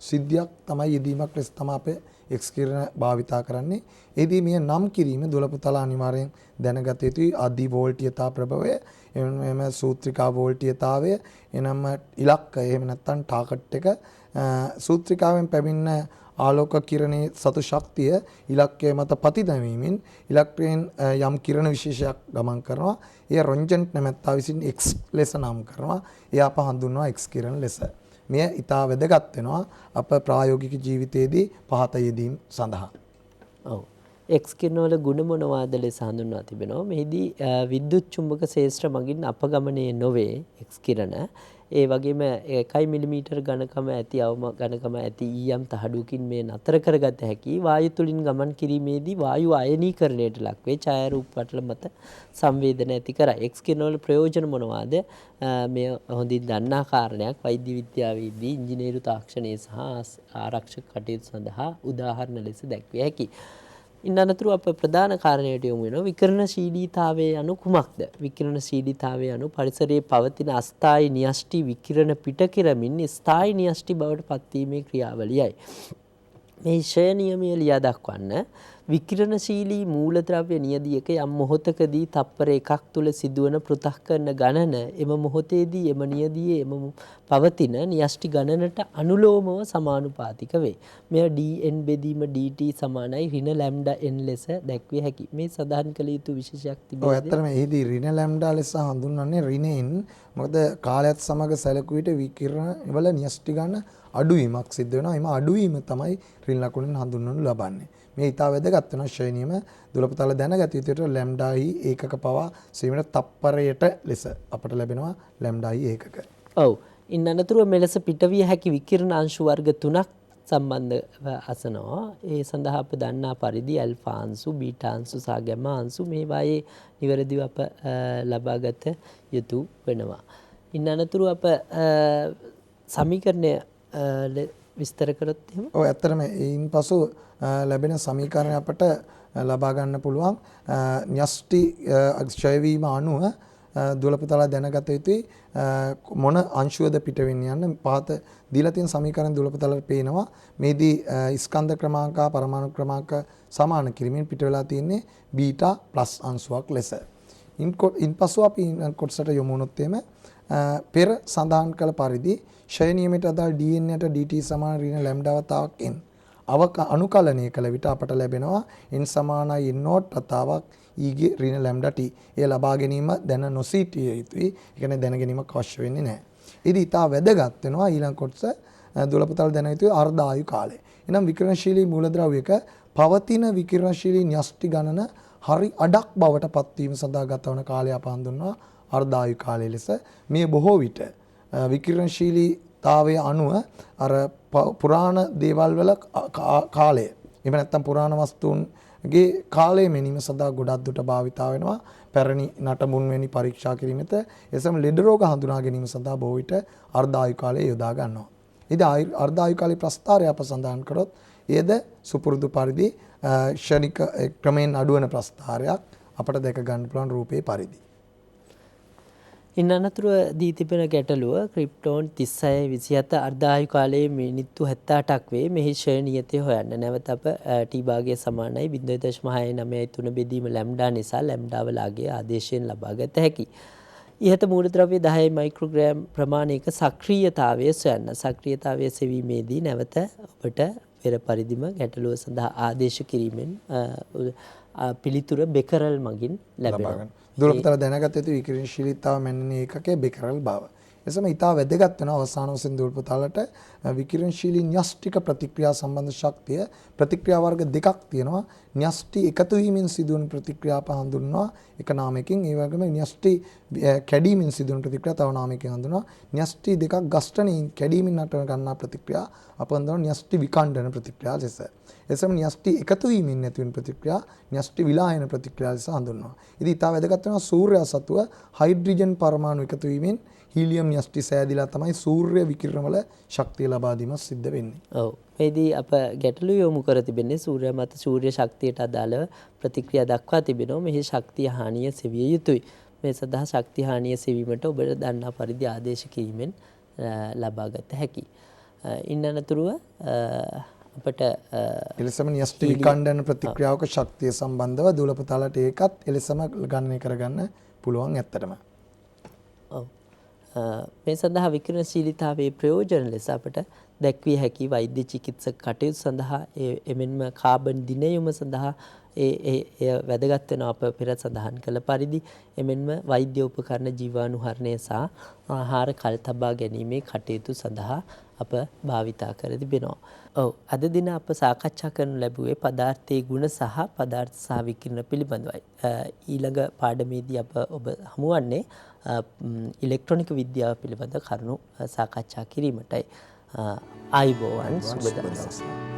Speaker 2: සිද්ධියක් තමයි යෙදීමක් ලෙස තමයි අපේ X කිරණ භාවිතා කරන්නේ. එදී මේ නම් කිරීම දොළපතල අනිවාර්යෙන් දැනගත යුතුයි. අධි වෝල්ටීයතා ප්‍රභවය, එම සූත්‍රිකා වෝල්ටීයතාවය, එනම ඉලක්කය, එහෙම නැත්නම් ටාගට් එක, සූත්‍රිකාවෙන් පැමිණ ආලෝක කිරණේ සතු ශක්තිය ඉලක්කය මත පතිතැවීමෙන් ඉලක්කයෙන් යම් කිරණ විශේෂයක් ගමන් කරනවා. එය රොන්ජන්ට් නැමැත්තා විසින් X ලෙස නම් කරනවා. එය අප හඳුන්වනවා X කිරණ ලෙස. මෙය ඉතා වැදගත් වෙනවා අප ප්‍රායෝගික ජීවිතයේදී පහත යෙදීම් සඳහා.
Speaker 1: ඔව්. X කිරණ වල ගුණ මොනවාද ලෙස හඳුන්වා තිබෙනවා. මෙහිදී විද්‍යුත් චුම්බක ශේෂ්ත්‍ර මගින් අපගමනය නොවේ X කිරණ. ඒ වගේම 1 මිලිමීටර ඝනකම ඇති අවම ඝනකම ඇති ඊයම් තහඩුවකින් මේ නතර කරගත හැකි. වායු තුලින් ගමන් කිරීමේදී වායු අයනීකරණයට ලක් වේ. ඡායාරූප පටල මත සංවේදන ඇති කරයි. X කිරණ වල ප්‍රයෝජන මොනවාද? මේ හොඳින් දන්නා කාරණයක්. වෛද්‍ය විද්‍යාවේදී ඉංජිනේරු තාක්ෂණයේ සහ ආරක්ෂක කටයුතු සඳහා උදාහරණ ලෙස දැක්විය හැකියි. ඉන් අනතුරු අප ප්‍රධාන කාරණයට යොමු වෙනවා විකිරණශීලීතාවය යනු කුමක්ද? විකිරණශීලීතාවය යනු පරිසරයේ පවතින අස්ථායී න්‍යෂ්ටි විකිරණ පිට කරමින් ස්ථායී න්‍යෂ්ටි බවට පත්වීමේ ක්‍රියාවලියයි. මේ ෂය නියමය ලියා දක්වන්න විකිරණශීලී මූලද්‍රව්‍ය නියදියක යම් මොහොතකදී තප්පර එකක් තුල සිදුවන පෘථග්කරණ ගණන එම මොහොතේදී එම නියදියේ එම පවතින න්‍යෂ්ටි ගණනට අනුලෝමව සමානුපාතික වේ. මෙය dn බෙදීම dt සමානයි ඍණ ලැම්ඩා n ලෙස දැක්විය හැකියි. මේ සඳහන් කළ යුතු විශේෂයක් තිබෙනවා.
Speaker 2: ඔව් ඇත්තටම එහිදී ඍණ ලැම්ඩා ලෙස හඳුන්වන්නේ ඍණෙන්. මොකද කාලයත් සමග සැලකුව විට විකිරණ වල න්‍යෂ්ටි ගණන අඩුවීමක් සිද්ධ වෙනවා. එම අඩුවීම තමයි ඍණ ලකුණෙන් හඳුන්වනු ලබන්නේ. මේ ඉතා වැදගත් වෙන ශ්‍රේණියම දොළපතල දැනගත යුතුට ලැම්ඩායි ඒකක පවා සීමිත තප්පරයට ලෙස අපට ලැබෙනවා ලැම්ඩායි ඒකක.
Speaker 1: ඔව්. ඉන් අනතුරුව මෙලෙස පිටවිය හැකි විකිරණ අංශු වර්ග 3ක් සම්බන්ධව අසනවා. ඒ සඳහා අප දන්නා පරිදි ඇල්ෆා අංශු, බීටා අංශු සහ ගැමා අංශු මේවායේ නිවැරදිව අප ලබාගත යුතු වෙනවා. ඉන් අනතුරුව අප සමීකරණය විස්තර කරොත් එහෙම.
Speaker 2: ඔව් ඇත්තටම ඊයින් පසු ලැබෙන සමීකරණය අපට ලබා ගන්න පුළුවන් න්‍යෂ්ටි ක්ෂය වීම අනුව දුවල පුතාලා දැනගත යුතුයි මොන අංශුවද පිට වෙන්නේ යන්න පහත දීලා තියෙන සමීකරණ දුවල පුතාලාට පේනවා මේදී ස්කන්ධ ක්‍රමාංක පරමාණු ක්‍රමාංක සමාන කිරීමෙන් පිට වෙලා තියෙන්නේ බීටා ප්ලස් අංශුවක් ලෙස. ඉන්පසු අපි කොටසට යමු වුණොත් එimhe පෙර සඳහන් කළ පරිදි ෂය නියමයට අදාළ dn යට dt සමාන ඍණ ලැම්ඩා වතාවක් n අනුකලනය කළ විට අපට ලැබෙනවා n සමානයි n නෝට් වතාවක් e ගේ ඍණ ලැම්ඩා t. ඒ ලබා ගැනීම දැන නොසිටිය යුතුයි. ඒ කියන්නේ දැන ගැනීමක් අවශ්‍ය වෙන්නේ නැහැ. ඉතින් ඊට වැදගත් වෙනවා ඊළඟ කොටස දුවල පුතාලා දැන යුතුයි අර්ධ ආයු කාලය. එනම් විකිරණශීලී මූලද්‍රව්‍යක පවතින විකිරණශීලී න්‍යෂ්ටි ගණන හරි අඩක් බවට පත්වීම සඳහා ගතවන කාලය අප හඳුන්වනවා අර්ධ ආයු කාලය ලෙස. මේ බොහෝ විට විකිරණශීලීතාවය අනුව අර පුරාණ දේවල් වල කාලය එහෙම නැත්නම් පුරාණ වස්තුන්ගේ කාලය මෙනීම සඳහා ගොඩක් දුරට භාවිතා වෙනවා. පැරණි නටමුන් වැනි පරීක්ෂා කිරීමෙත එසම ලෙඩ රෝග හඳුනා ගැනීම සඳහා බොහෝ විට අර්ධ ආයු කාලය යොදා ගන්නවා. ඉතින් අර්ධ ආයු කාලේ ප්‍රස්ථාරය අප සඳහන් කරොත් එයද සුපුරුදු පරිදි ක්ෂණික ක්‍රමයෙන් අඩුවන ප්‍රස්ථාරයක් අපට දැක ගන්න පුළුවන් රූපේ පරිදි.
Speaker 1: ඉන් අනතුරුව දී තිබෙන ගැටලුව ක්‍රිප්ටෝන් 3627 අර්ධායු කාලයේ මිනිත්තු 78ක් වේ. මෙහි ෂය නියතය හොයන්න. නැවත අප t භාගය සමානයි 0.693 බෙදීම ලැම්ඩා නිසා ලැම්ඩාවලාගේ ආදේශයෙන් ලබා ගත හැකියි. ඉහත මූලද්‍රව්‍ය 10 මයික්‍රෝග්‍රෑම් ප්‍රමාණයක සක්‍රීයතාවය සොයන්න. සක්‍රීයතාවය සෙවීමේදී නැවත ඔබට පෙර පරිදිම ගැටලුව සඳහා ආදේශ කිරීමෙන් පිළිතුර බෙකරල් මගින් ලැබෙනවා.
Speaker 2: දුවල පුතාලා දැනගත යුතු විකිරණශීලීතාව මැන්නන ඒකකයේ බෙකරල් බව. එසම ඊටා වැදගත් වෙන අවසාන වශයෙන් දුවල පුතාලට විකිරණශීලී න්‍යෂ්ටික ප්‍රතික්‍රියා සම්බන්ධ ශක්තිය ප්‍රතික්‍රියා වර්ග දෙකක් තියෙනවා. න්‍යෂ්ටි එකතු වීමෙන් සිදුවන ප්‍රතික්‍රියා අප හඳුන්වනවා එක නාමයකින්. ඒ වගේම න්‍යෂ්ටි කැඩීමෙන් සිදුවන ප්‍රතික්‍රියා තව නාමයකින් හඳුන්වනවා. න්‍යෂ්ටි දෙකක් ඝෂ්ඨණයෙන් කැඩීමෙන් නටන ගන්නා ප්‍රතික්‍රියා අප හඳුන්වනවා න්‍යෂ්ටි විඛණ්ඩන ප්‍රතික්‍රියා ලෙස. එසම න්‍යෂ්ටි එකතු වීමෙන් නැති වෙන ප්‍රතික්‍රියා න්‍යෂ්ටි විලායන ප්‍රතික්‍රියා ලෙස හඳුන්වනවා. ඉතින් ඊට වැදගත් වෙනවා සූර්යයා සතුව හයිඩ්‍රජන් පරමාණු එකතු වීමෙන් හීලියම් න්‍යෂ්ටි සෑදිලා තමයි සූර්ය විකිරණ වල ශක්තිය ලබා දීම සිද්ධ වෙන්නේ.
Speaker 1: ඔව්. මේදී අප ගැටලු යොමු කර තිබෙන්නේ සූර්ය මත සූර්ය ශක්තියට අදාළව ප්‍රතික්‍රියා දක්වා තිබෙනවා. මෙහි ශක්තිය හානිය සෙවිය යුතුයි. මේ සඳහා ශක්තිය හානිය සෙවීමට ඔබට දන්නා පරිදි ආදේශ කිරීමෙන් ලබා ගත හැකියි. ඉන් අනතුරුව අපට
Speaker 2: එලෙසම න්‍යෂ්ටි විඛණ්ඩන ප්‍රතික්‍රියාවක ශක්තිය සම්බන්ධව දුවල පුතාලට ඒකත් එලෙසම ගණනය කරගන්න පුළුවන් ඇත්තටම.
Speaker 1: ඔව්. මේ සඳහා විකිරණශීලීතාවයේ ප්‍රයෝජන ලෙස අපට දැක්විය හැකි වෛද්‍ය චිකිත්සක කටයුතු සඳහා එමෙන්ම කාබන් දිනයුම සඳහා එය වැදගත් වෙනවා අප පෙර සඳහන් කළ පරිදි. එමෙන්ම වෛද්‍ය උපකරණ ජීවාණුහරණය සහ ආහාර කල් තබා ගැනීමේ කටයුතු සඳහා අප භාවිතා කර තිබෙනවා. ඔව් අද දින අප සාකච්ඡා කරනු ලැබුවේ පදාර්ථයේ ගුණ සහ පදාර්ථ සහ විකිරණ පිළිබඳවයි. ඊළඟ පාඩමේදී අප ඔබ හමුවන්නේ ඉලෙක්ට්‍රොනික විද්‍යාව පිළිබඳ කරුණු සාකච්ඡා කිරීමටයි. ආයුබෝවන් සුබ දවසක්.